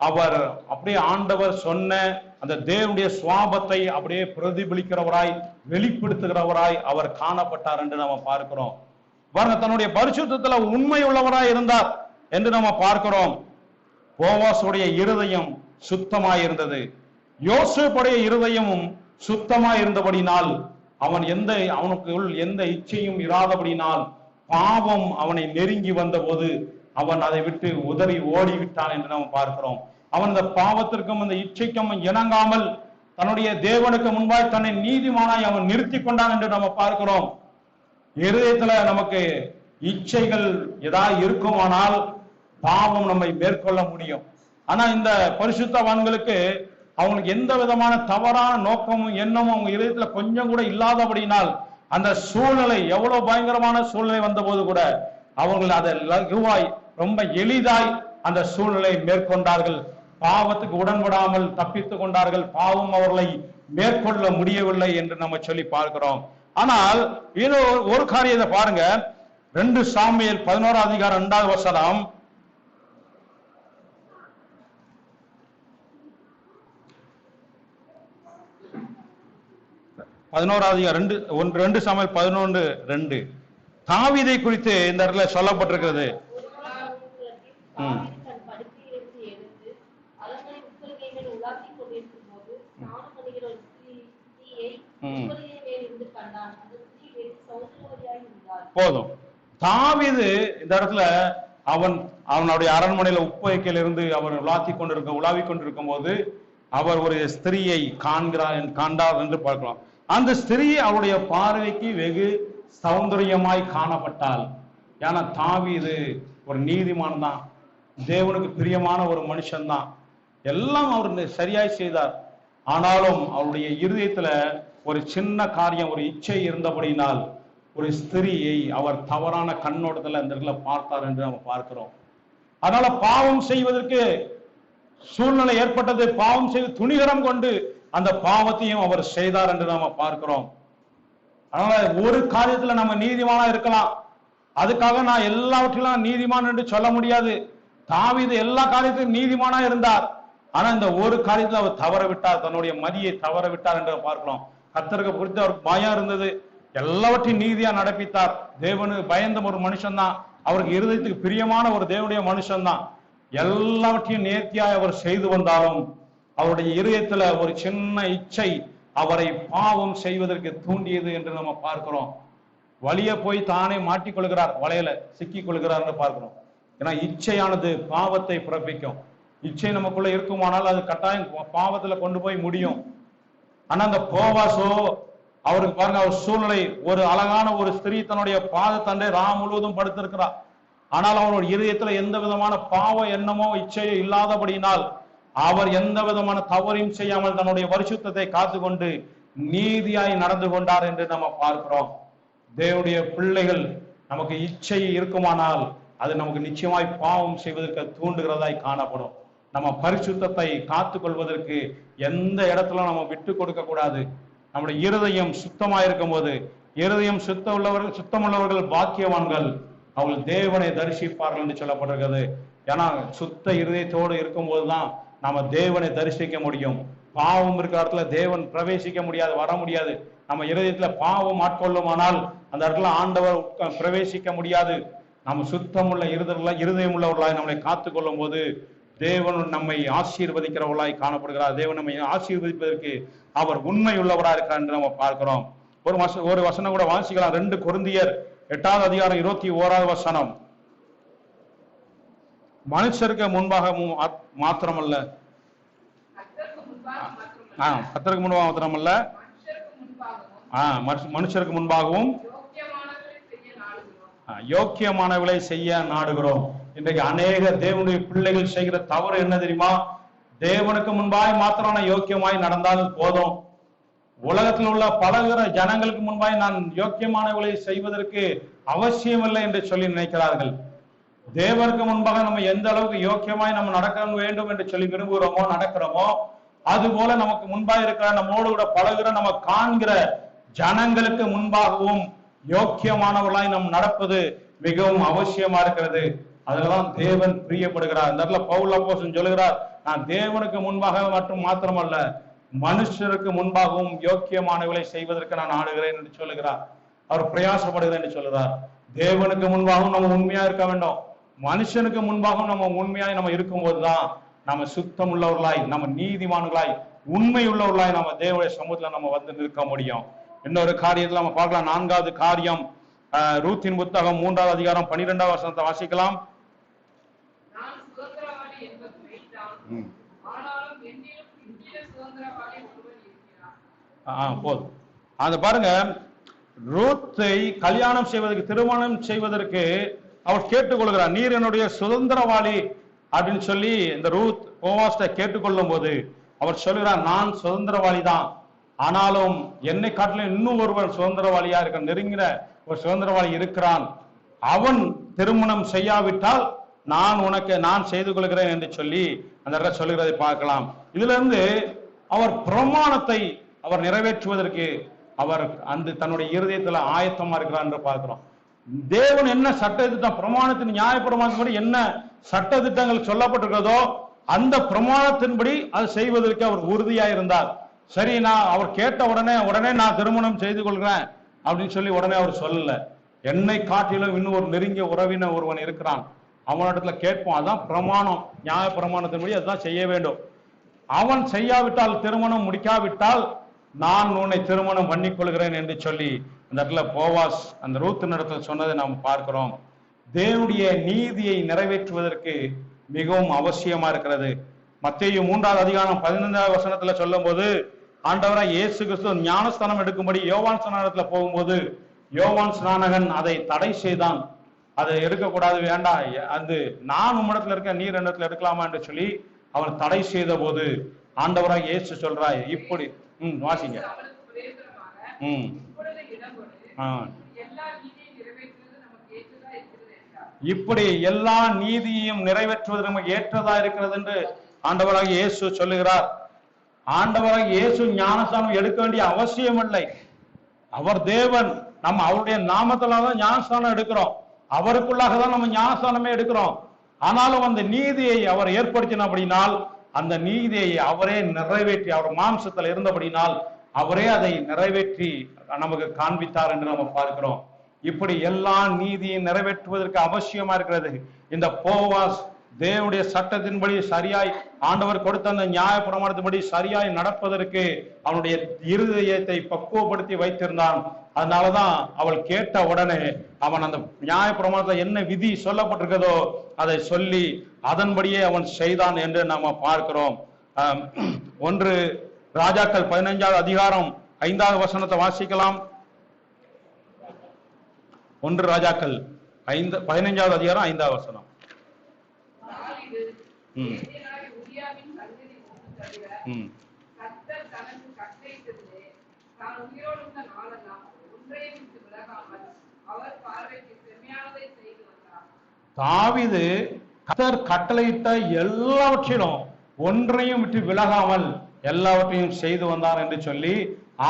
அவர் அப்படியே ஆண்டவர் சொன்ன அந்த தேவனுடைய சுவாபத்தை அப்படியே பிரதிபலிக்கிறவராய் வெளிப்படுத்துகிறவராய் அவர் காணப்பட்டார் என்று நம்ம பார்க்கிறோம். பாருங்க, தன்னுடைய பரிசுத்தத்துல உண்மை உள்ளவராய் இருந்தார் என்று நம்ம பார்க்கிறோம். போவாசுடைய இருதயம் சுத்தமாய் இருந்தது. யோசேப்புடைய இருதயமும் சுத்தமாய் இருந்தபடினால் அவனுக்குள் எந்த இச்சையும் இராதபடினால் பாவம் அவனை நெருங்கி வந்த போது அவன் அதை விட்டு உதறி ஓடிவிட்டான் என்று நாம் பார்க்கிறோம். அவன் அந்த பாவத்திற்கும் அந்த இச்சைக்கும் இணங்காமல் தன்னுடைய தேவனுக்கு முன்பாய் தன்னை நீதிமானாய் அவன் நிறுத்தி கொண்டான் என்று நம்ம பார்க்கிறோம். இருதயத்துல நமக்கு இச்சைகள் ஏதாவது இருக்குமானால் பாவம் நம்மை மேற்கொள்ள முடியும். ஆனா இந்த பரிசுத்தவான்களுக்கு அவங்களுக்கு எந்த விதமான தவறான நோக்கமும் எண்ணமும் அவங்க இதயத்துல கொஞ்சம் கூட இல்லாதபடினால் அந்த சூழ்நிலை எவ்வளவு பயங்கரமான சூழ்நிலை வந்த போது கூட அவர்கள் அதை லகுவாய் ரொம்ப எளிதாய் அந்த சூழ்நிலை மேற்கொண்டார்கள். பாவத்துக்கு உடன்படாமல் தப்பித்துக் கொண்டார்கள். பாவம் அவர்களை மேற்கொள்ள முடியவில்லை என்று நம்ம சொல்லி பார்க்கிறோம். ஆனால் இது ஒரு காரியத்தை பாருங்க, 2 சாமுவேல் 11 அதிகாரம் 2வது வசனம். ரெண்டு சாமுவேல் 11:2 தாவீதை குறித்து இந்த இடத்துல சொல்லப்பட்டிருக்கிறது. போதும். தாவீது இந்த இடத்துல அவனுடைய அரண்மனையில உப்பைக்கில் இருந்து அவர் உலாவிக் கொண்டிருக்கும் போது அவர் ஒரு ஸ்திரியை காண்டார் என்று பார்க்கலாம். அந்த ஸ்திரீ அவருடைய பார்வைக்கு வெகு சௌந்தரியமாய் காணப்பட்டாள். ஏன்னா தாவீது ஒரு நீதிமான் தான், தேவனுக்கு பிரியமான ஒரு மனுஷன் தான், எல்லாம் அவர் சரியாய் செய்தார். ஆனாலும் அவருடைய இருதயத்துல ஒரு சின்ன காரியம், ஒரு இச்சை இருந்தபடினால் ஒரு ஸ்திரியை அவர் தவறான கண்ணோட்டத்துல இந்த இடத்துல பார்த்தார் என்று நம்ம பார்க்கிறோம். அதனால பாவம் செய்வதற்கு சூழ்நிலை ஏற்பட்டது. பாவம் செய்து துணிகரம் கொண்டு அந்த பாவத்தையும் அவர் செய்தார் என்று நாம பார்க்கிறோம். அதனால ஒரு காரியத்துல நம்ம நீதிமானா இருக்கலாம், அதுக்காக நான் எல்லாவற்றிலும் நீதிமான் என்று சொல்ல முடியாது. தாவீது எல்லா காரியத்திலும் நீதிமானா இருந்தார். ஆனா இந்த ஒரு காரியத்துல அவர் தவற விட்டார், தன்னுடைய மதியை தவற விட்டார் என்று பார்க்கிறோம். கர்த்தருக்கு குறித்து அவருக்கு பயம் இருந்தது, எல்லாவற்றையும் நீதியா நடப்பித்தார். தேவனுக்கு பயந்த ஒரு மனுஷன் தான், அவருக்கு இருதயத்துக்கு பிரியமான ஒரு தேவனுடைய மனுஷன் தான். எல்லாவற்றையும் நேர்த்தியாய் அவர் செய்து வந்தாலும் அவருடைய இருதயத்துல ஒரு சின்ன இச்சை அவரை பாவம் செய்வதற்கு தூண்டியது என்று நம்ம பார்க்கிறோம். வழிய போய் தானே மாட்டிக்கொள்கிறார், வலையில சிக்கிக் கொள்கிறார் என்று பார்க்கிறோம். ஏன்னா இச்சையானது பாவத்தை பிறப்பிக்கும். இச்சை நமக்குள்ள இருக்குமானால் அது கட்டாயம் பாவத்துல கொண்டு போய் முடியும். ஆனா அந்த போவாசோ அவருக்கு பாருங்க, அவர் சூழ்நிலை ஒரு அழகான ஒரு ஸ்திரீ தன்னுடைய பாதத்தண்டை முழுவதும் படுத்திருக்கிறார். ஆனால் அவருடைய இருதயத்துல எந்த விதமான பாவ எண்ணமோ இச்சையோ இல்லாதபடியினால் அவர் எந்த விதமான தவறையும் செய்யாமல் தன்னுடைய பரிசுத்தத்தை காத்துக்கொண்டு நீதியாய் நடந்து கொண்டார் என்று நம்ம பார்க்கிறோம். தேவனுடைய பிள்ளைகள் நமக்கு இச்சை இருக்குமானால் அது நமக்கு நிச்சயமாய் பாவம் செய்வதற்கு தூண்டுகிறதாய் காணப்படும். நம்ம பரிசுத்தத்தை காத்துக் கொள்வதற்கு எந்த இடத்துல நம்ம விட்டு கொடுக்க கூடாது. நம்முடைய இருதயம் சுத்தமாக இருக்கும் போது, இருதயம் சுத்தமுள்ளவர்கள் பாக்கியவான்கள், அவர்கள் தேவனை தரிசிப்பார்கள் என்று சொல்லப்பட்டிருக்கிறது. ஏன்னா சுத்த இருதயத்தோடு இருக்கும் போதுதான் நாம தேவனை தரிசிக்க முடியும். பாவம் இருக்கிற இடத்துல தேவன் பிரவேசிக்க முடியாது, வர முடியாது. நம்ம இருதயத்துல பாவம் ஆட்கொள்ளுமானால் அந்த இடத்துல ஆண்டவர் பிரவேசிக்க முடியாது. நம்ம சுத்தமுள்ள இருதயம் உள்ளவர்களாய் நம்மளை காத்துக் கொள்ளும் போது தேவன் நம்மை ஆசீர்வதிக்கிறவர்களாய் காணப்படுகிறார். தேவன் நம்மை ஆசீர்வதிப்பதற்கு அவர் உண்மை உள்ளவராக இருக்கிறார் என்று நம்ம பார்க்கிறோம். ஒரு வசனம் கூட வாசிக்கலாம். 2 கொரிந்தியர் 8வது அதிகாரம் 21வது வசனம். மனுஷருக்கு முன்பாக மாத்திரமல்ல, கர்த்தருக்கு முன்பாக மாத்திரமல்ல, மனுஷருக்கு முன்பாகவும் யோக்கியமானவளை செய்ய நாடுகிறோம். இன்றைக்கு அநேக தேவனுடைய பிள்ளைகள் செய்கிற தவறு என்ன தெரியுமா? தேவனுக்கு முன்பாய் மாத்திரம் யோக்கியமாய் நடந்தால் போதும், உலகத்தில் உள்ள பலகிற ஜனங்களுக்கு முன்பாய் நான் யோக்கியமானவளை செய்வதற்கு அவசியம் இல்லை என்று சொல்லி நினைக்கிறார்கள். தேவனுக்கு முன்பாக நம்ம எந்த அளவுக்கு யோக்கியமாய் நம்ம நடக்க வேண்டும் என்று சொல்லி விரும்புகிறோமோ நடக்கிறோமோ, அது போல நமக்கு முன்பாக இருக்கிற நம்மோடு கூட பழகுற நம்ம காண்கிற ஜனங்களுக்கு முன்பாகவும் யோக்கியமானவர்களாய் நாம் நடப்பது மிகவும் அவசியமா இருக்கிறது. அதெல்லாம் தேவன் பிரியப்படுகிறார். இந்த இடத்துல பவுல் அப்போஸ்தலன் சொல்லுகிறார், நான் தேவனுக்கு முன்பாக மட்டும் மாத்திரமல்ல மனுஷருக்கு முன்பாகவும் யோக்கியமானவர்களை செய்வதற்கு நான் ஆடுகிறேன் என்று சொல்லுகிறார். அவர் பிரயாசப்படுகிறேன் என்று சொல்லுகிறார். தேவனுக்கு முன்பாகவும் நம்ம உண்மையா இருக்க வேண்டும். மனுஷனுக்கு முன்பாகவும் நம்ம உண்மையாய் நம்ம இருக்கும்போதுதான் நம்ம சுத்தம் உள்ளவர்களாய், நம்ம நீதிமான்களாய், உண்மை உள்ளவர்களாய் நம்ம தேவனுடைய சமூகத்துல நம்ம வந்து நிற்க முடியும். இன்னொரு காரியத்துல நம்ம பார்க்கலாம். 4வது காரியம், ரூத்தின் புத்தகம் 3வது அதிகாரம் 12வது வசனத்தை வாசிக்கலாம். நான் சுதந்திரவாளி என்பது மெய்தான். ஆனாலும் என்னிலும் இந்திய சுதந்திரவாளி ஒருவன் இருக்கிறான். போதும். அது பாருங்க, ரூத்தை கல்யாணம் செய்வதற்கு, திருமணம் செய்வதற்கு அவர் கேட்டுக்கொள்கிறார். நீர் என்னுடைய சுதந்திரவாளி அப்படின்னு சொல்லி இந்த ரூத் போவாஸ்ட கேட்டுக்கொள்ளும் போது அவர் சொல்கிறார், நான் சுதந்திரவாளி தான், ஆனாலும் என்னை காட்டிலும் இன்னும் ஒருவர் சுதந்திரவாளியா இருக்க, நெருங்கிற ஒரு சுதந்திரவாளி இருக்கிறான். அவன் திருமணம் செய்யாவிட்டால் நான் செய்து கொள்கிறேன் என்று சொல்லி அந்த இடத்துல சொல்லுகிறதை பார்க்கலாம். இதுல இருந்து அவர் பிரமாணத்தை அவர் நிறைவேற்றுவதற்கு அவர் அந்த தன்னுடைய இருதயத்துல ஆயத்தமா இருக்கிறார் என்று பார்க்கிறோம். தேவன் என்ன சட்டத்திட்டம், பிரமாணத்தின் நியாய பிரமாணத்தின்படி என்ன சட்ட திட்டங்கள் சொல்லப்பட்டிருக்கிறதோ அந்த பிரமாணத்தின்படி அது செய்வதற்கு அவர் உறுதியா இருந்தார். சரி, நான் அவர் கேட்ட உடனே நான் திருமணம் செய்து கொள்கிறேன் அப்படின்னு சொல்லி உடனே அவர் சொல்லல. என்னை காட்டிலும் இன்னும் ஒரு நெருங்கிய உறவினர் ஒருவன் இருக்கிறான், அவனிடத்துல கேட்போம். அதான் பிரமாணம், நியாய பிரமாணத்தின்படி அதுதான் செய்ய வேண்டும். அவன் செய்யாவிட்டால், திருமணம் முடிக்காவிட்டால் நான் உன்னை திருமணம் பண்ணிக் கொள்கிறேன் என்று சொல்லி அந்த இடத்துல போவாஸ் அந்த ரூத்தின் இடத்துல சொன்னதை நாம் பார்க்கிறோம். தேவனுடைய நீதியை நிறைவேற்றுவதற்கு மிகவும் அவசியமா இருக்கிறது. மத்தேயு 3வது அதிகாரம் 15வது வசனத்துல சொல்லும் போது, ஆண்டவராய் இயேசு கிறிஸ்து ஞானஸ்தானம் எடுக்கும்படி யோவான் ஸ்நானத்துல போகும்போது யோவான் ஸ்நானகன் அதை தடை செய்தான். அதை எடுக்கக்கூடாது, வேண்டாம், அது நான் உம்மிடத்துல இருக்க, நீர் இடத்துல எடுக்கலாமா என்று சொல்லி அவன் தடை செய்த போது ஆண்டவராய் இயேசு சொல்றாய், இப்படி வாசிங்க. இப்படி எல்லா நீதியையும் நிறைவேற்றுவது நமக்கு ஏற்றதா இருக்கிறது என்று ஆண்டவராக இயேசு சொல்லுகிறார். ஆண்டவராக இயேசு ஞானஸ்தானம் எடுக்க வேண்டிய அவசியம் இல்லை. அவர் தேவன், நம்ம அவருடைய நாமத்துல தான் ஞானஸ்தானம் எடுக்கிறோம், அவருக்குள்ளாக தான் நம்ம ஞானஸ்தானமே எடுக்கிறோம். ஆனாலும் அந்த நீதியை அவர் ஏற்படுத்தினபடினால், அந்த நீதியை அவரே நிறைவேற்றி, அவர் மாம்சத்தில் இருந்தபடினால் அவரே அதை நிறைவேற்றி நமக்கு காண்பித்தார் என்று நம்ம பார்க்கிறோம். இப்படி எல்லா நீதியை நிறைவேற்றுவதற்கு அவசியமா இருக்கிறது. இந்த போவாஸ் தேவனுடைய சட்டத்தின்படி சரியாய், ஆண்டவர் கொடுத்த அந்த நியாய பிரமாணத்தின்படி சரியாய் நடப்பதற்கு அவனுடைய இருதயத்தை பக்குவப்படுத்தி வைத்திருந்தான். அதனாலதான் அவள் கேட்ட உடனே அவன் அந்த நியாய பிரமாணத்துல என்ன விதி சொல்லப்பட்டிருக்கிறதோ அதை சொல்லி அதன்படியே அவன் செய்தான் என்று நாம பார்க்கிறோம். 1 ராஜாக்கள் 15வது அதிகாரம் 5வது வசனத்தை வாசிக்கலாம். 1 ராஜாக்கள் 15வது அதிகாரம் 5வது வசனம். தாவீது கர்த்தர் கட்டளையிட்ட எல்லாவற்றிலும் ஒன்றையும் விட்டு விலகாமல் எல்லாவற்றையும் செய்து வந்தார் என்று சொல்லி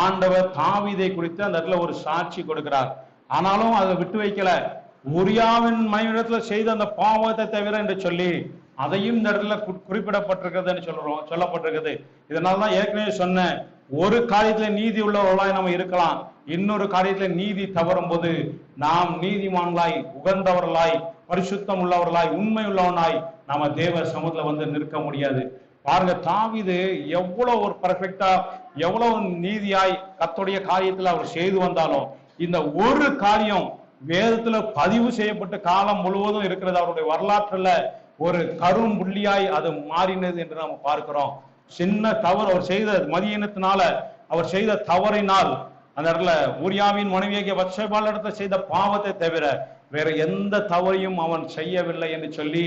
ஆண்டவர் தாவீதை குறித்து அந்த இடத்துல ஒரு சாட்சி கொடுக்கிறார். ஆனாலும் அதை விட்டு வைக்கல. உரியாவின் மனைவிடத்துல செய்த அந்த பாவத்தை தவிர என்று சொல்லி அதையும் இந்த இடத்துல குறிப்பிடப்பட்டிருக்கிறது சொல்லப்பட்டிருக்கிறது. இதனாலதான் ஏற்கனவே சொன்ன, ஒரு காரியத்துல நீதி உள்ளவர்களாய் நம்ம இருக்கலாம், இன்னொரு காரியத்துல நீதி தவறும் போது நாம் நீதிமான்களாய், உகந்தவர்களாய், பரிசுத்தம் உள்ளவர்களாய், உண்மை உள்ளவனாய் நாம தேவ சமூகத்துல வந்து நிற்க முடியாது. பாருங்க, தாவீது எவ்வளவு ஒரு பர்ஃபெக்டா, எவ்வளவு நீதியாய் கர்த்தருடைய காரியத்துல அவர் செய்து வந்தாலும் இந்த ஒரு காரியம் வேதத்துல பதிவு செய்யப்பட்ட காலம் முழுவதும் இருக்கிறது. அவருடைய வரலாற்றுல ஒரு கரும் புள்ளியாய் அது மாறினது என்று நாம் பார்க்கிறோம். சின்ன தவறு அவர் செய்த மதியினத்தினால, அவர் செய்த தவறினால், அந்த இடத்துல ஊரியாவின் மனைவியாகிய பத்சேபாள் இடத்துல செய்த பாவத்தை தவிர வேற எந்த தவறையும் அவன் செய்யவில்லை என்று சொல்லி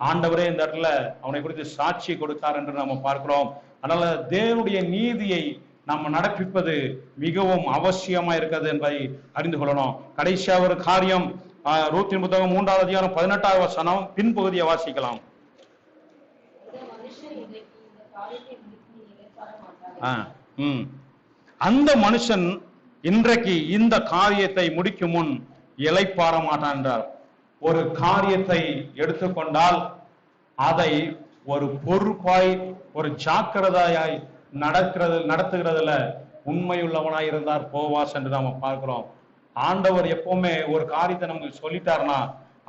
ஆண்டவரே இந்த இடத்துல அவனை குறித்து சாட்சி கொடுத்தார் என்று நம்ம பார்க்கிறோம். அதனால தேவனுடைய நீதியை நம்ம நடப்பிப்பது மிகவும் அவசியமா இருக்கிறது என்பதை அறிந்து கொள்ளணும். கடைசியா ஒரு காரியம், ரூத்தின் புத்தகம் 3வது அதிகாரம் 18வது வசனம் பின்பகுதியை வாசிக்கலாம். அந்த மனுஷன் இன்றைக்கு இந்த காரியத்தை முடிக்கும் முன் இளைப்பாற மாட்டான் என்றார். ஒரு காரியத்தை எடுத்துக்கொண்டால் அதை ஒரு பொறுப்பாய், ஒரு ஜாக்கிரதையாய் நடத்துகிறதுல உண்மையுள்ளவனாய் இருந்தார் போவாஸ் என்று நாம பார்க்கிறோம். ஆண்டவர் எப்பவுமே ஒரு காரியத்தை நமக்கு சொல்லிட்டாருன்னா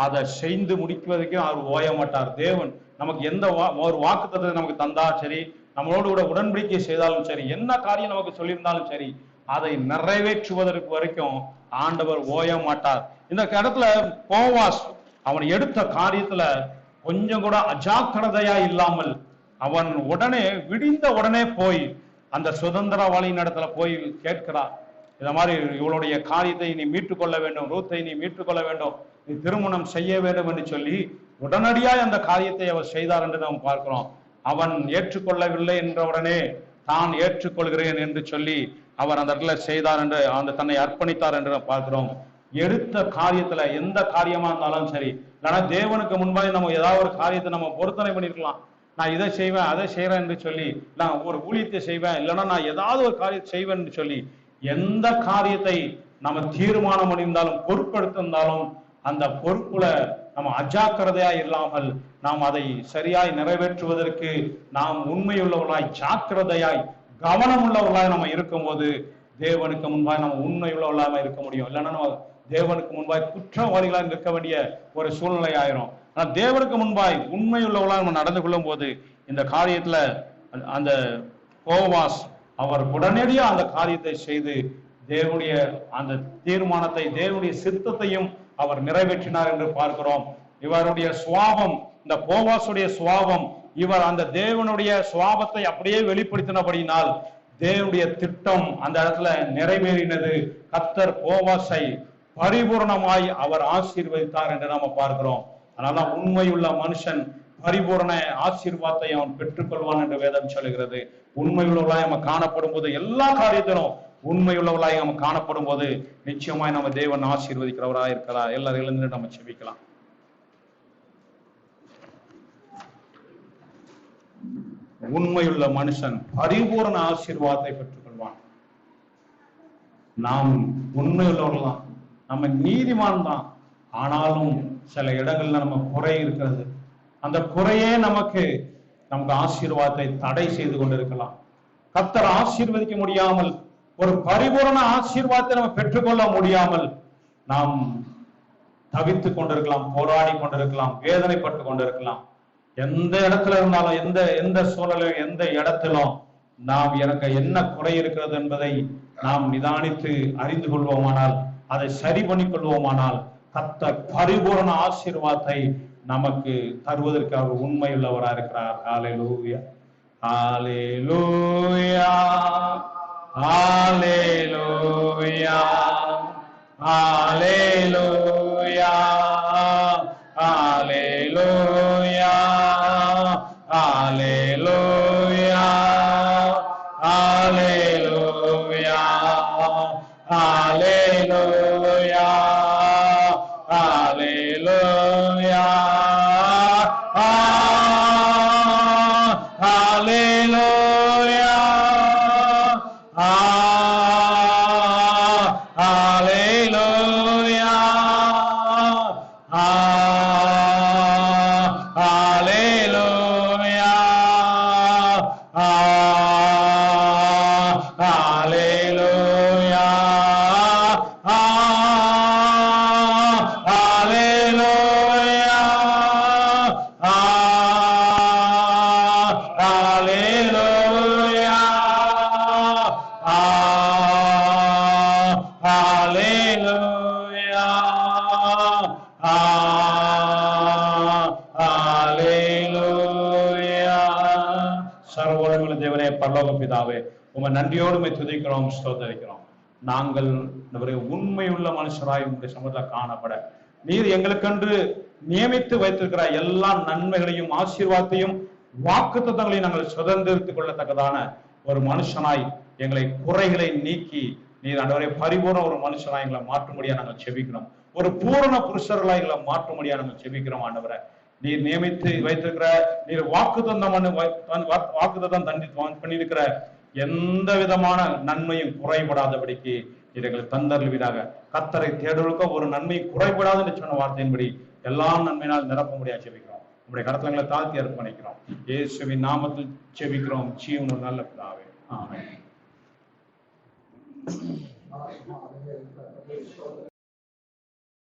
அதை செய்து முடிக்குவதற்கு அவர் ஓய மாட்டார். தேவன் நமக்கு எந்த ஒரு வாக்குத்தத்தத்தை நமக்கு தந்தா சரி, நம்மளோடு கூட உடன்படிக்கை செய்தாலும் சரி, என்ன காரியம் நமக்கு சொல்லியிருந்தாலும் சரி, அதை நிறைவேற்றுவதற்கு வரைக்கும் ஆண்டவர் ஓய மாட்டார். இந்த இடத்துல போவாஸ் அவன் எடுத்த காரியத்துல கொஞ்சம் கூட அஜாக்கிரதையா இல்லாமல் அவன் உடனே விடிந்த உடனே போய் அந்த சுதந்திரவாளியின் இடத்துல போய் கேட்கிறார். இந்த மாதிரி இவளுடைய காரியத்தை நீ மீட்டுக்கொள்ள வேண்டும், ரூத்தை நீ மீட்டுக்கொள்ள வேண்டும், நீ திருமணம் செய்ய வேண்டும் என்று சொல்லி உடனடியாய் அந்த காரியத்தை அவர் செய்தார் என்று நாம் பார்க்கிறோம். அவன் ஏற்றுக்கொள்ளவில்லை என்ற உடனே தான் ஏற்றுக்கொள்கிறேன் என்று சொல்லி அவர் அந்த இடத்துல செய்தார் என்று அந்த தன்னை அர்ப்பணித்தார் என்று நாம் பார்க்கிறோம். எடுத்த காரியத்துல எந்த காரியமா இருந்தாலும் சரி, இல்லைன்னா தேவனுக்கு முன்பாக நம்ம ஏதாவது ஒரு காரியத்தை நம்ம பொருத்தனை பண்ணிருக்கலாம். நான் இதை செய்வேன் அதை செய்யறேன் என்று சொல்லி, நான் ஒரு ஊழியத்தை செய்வேன், இல்லைன்னா நான் ஏதாவது ஒரு காரியத்தை செய்வேன் என்று சொல்லி எந்த காரியத்தை நம்ம தீர்மானம் பண்ணியிருந்தாலும் பொறுப்படுத்திருந்தாலும் அந்த பொறுப்புல நம்ம அஜாக்கிரதையா இல்லாமல் நாம் அதை சரியாய் நிறைவேற்றுவதற்கு நாம் உண்மையுள்ளவர்களாய், ஜாக்கிரதையாய், கவனம் உள்ளவர்களாய் நம்ம இருக்கும்போது தேவனுக்கு முன்பாக நம்ம உண்மையுள்ளவர்களாக இருக்க முடியும். இல்லைன்னா நம்ம தேவனுக்கு முன்பாய் குற்றவாளிகளாக இருக்க வேண்டிய ஒரு சூழ்நிலை ஆயிரும். ஆனா தேவனுக்கு முன்பாய் உண்மையுள்ளவர்களாக நம்ம நடந்து கொள்ளும் போது இந்த காரியத்துல அந்த போவாஸ் அவர் உடனடியாக அந்த காரியத்தை செய்து தேவனுடைய அந்த தீர்மானத்தை, தேவனுடைய சித்தத்தையும் அவர் நிறைவேற்றினார் என்று பார்க்கிறோம். இவருடைய சுவாபம், இந்த போவாசுடைய சுவாபம், இவர் அந்த தேவனுடைய சுவாபத்தை அப்படியே வெளிப்படுத்தினபடியினால் தேவனுடைய திட்டம் அந்த இடத்துல நிறைவேறினது. கர்த்தர் போவாசை பரிபூர்ணமாய் அவர் ஆசீர்வதித்தார் என்று நாம பார்க்கிறோம். அதனால உண்மையுள்ள மனுஷன் பரிபூர்ண ஆசீர்வாதத்தை அவன் பெற்றுக்கொள்வான் என்று வேதம் சொல்லுகிறது. உண்மையுள்ளவர்களாய் நம்ம காணப்படும் போது, எல்லா காரியத்திலும் உண்மையுள்ளவர்களாய் நம்ம காணப்படும் போது நிச்சயமாய் நம்ம தேவன் ஆசீர்வதிக்கிறவராய் இருக்கிறார். எல்லாரும் எழுந்து நம்ம செபிக்கலாம். உண்மையுள்ள மனுஷன் பரிபூர்ண ஆசீர்வாதத்தை பெற்றுக்கொள்வான். நாம் உண்மையுள்ளவர்கள் தான், நம்ம நீதிமான் தான். ஆனாலும் சில இடங்கள்ல நம்ம குறை இருக்கிறது. அந்த குறையே நமக்கு ஆசீர்வாதத்தை தடை செய்து கொண்டிருக்கலாம். கர்த்தர் ஆசீர்வதிக்க முடியாமல், ஒரு பரிபூர்ண ஆசீர்வாதத்தை நம்ம பெற்றுக்கொள்ள முடியாமல் நாம் தவித்துக் கொண்டிருக்கலாம், போராடி கொண்டிருக்கலாம், வேதனைப்பட்டு கொண்டிருக்கலாம். எந்த இடத்துல இருந்தாலும், எந்த சூழலும், எந்த இடத்திலும் நாம் எனக்கு என்ன குறை இருக்கிறது என்பதை நாம் நிதானித்து அறிந்து கொள்வோமானால், அதை சரி பண்ணிக் கொள்வோமானால் கர்த்தர் பரிபூர்ண ஆசீர்வாதத்தை நமக்கு தருவதற்கு அவர் உண்மையுள்ளவராக இருக்கிறார். ஹல்லேலூயா, ஹல்லேலூயா, ஹல்லேலூயா, ஹல்லேலூயா, ஹல்லேலூயா, ஹல்லேலூயா, ஹல்லேலூயா, ஹல்லேலூயா, ஹல்லேலூயா, ஹல்லேலூயா, ஹல்லேலூயா, ஹல்லேலூயா, ஹல்லேலூயா, சர்வவல்லமையுள்ள தேவனே, பரலோக பிதாவே, உம்மை நன்றியோடு துதிக்கிறோம், ஸ்தோத்திரிக்கிறோம். நாங்கள் உண்மையுள்ள மனுஷராய் உங்களுடைய சமூகத்தில் காணப்பட நீர் எங்களுக்கென்று நியமித்து வைத்திருக்கிற எல்லா நன்மைகளையும் ஆசீர்வாதத்தையும் வாக்குத்தத்தங்களையும் நாங்கள் சுதந்திரித்துக் கொள்ளத்தக்கதான ஒரு மனுஷனாய் எங்களை குறைகளை நீக்கி நீர் ஆண்டவரே பரிபூர்ண ஒரு மனுஷனாய் எங்களை மாற்றும்படியா நாங்கள் செபிக்கிறோம். ஒரு பூரண புருஷர்களாய் எங்களை மாற்றும்படியா நாங்கள் செபிக்கிறோம். ஆண்டவரை நீர் நியமித்து வைத்திருக்கிற, நீர் வாக்குத்தத்தம் பண்ணியிருக்கிற எந்த விதமான நன்மையும் குறைபடாதபடிக்கு இவைகளை தந்தருள்வீராக. கர்த்தரை தேடுவதற்கோ ஒரு நன்மை குறைபடாது என்று சொன்ன வார்த்தையின்படி எல்லா நன்மையினால் நிரப்ப முடியாது ஜெபிக்கிறோம். உங்களுடைய கரத்தங்களை தாழ்த்தி அர்ப்பணிக்கிறோம். இயேசுவின் நாமத்தில் ஜெபிக்கிறோம் ஜீவனுள்ள நல்ல பிதாவே. ஆமென்.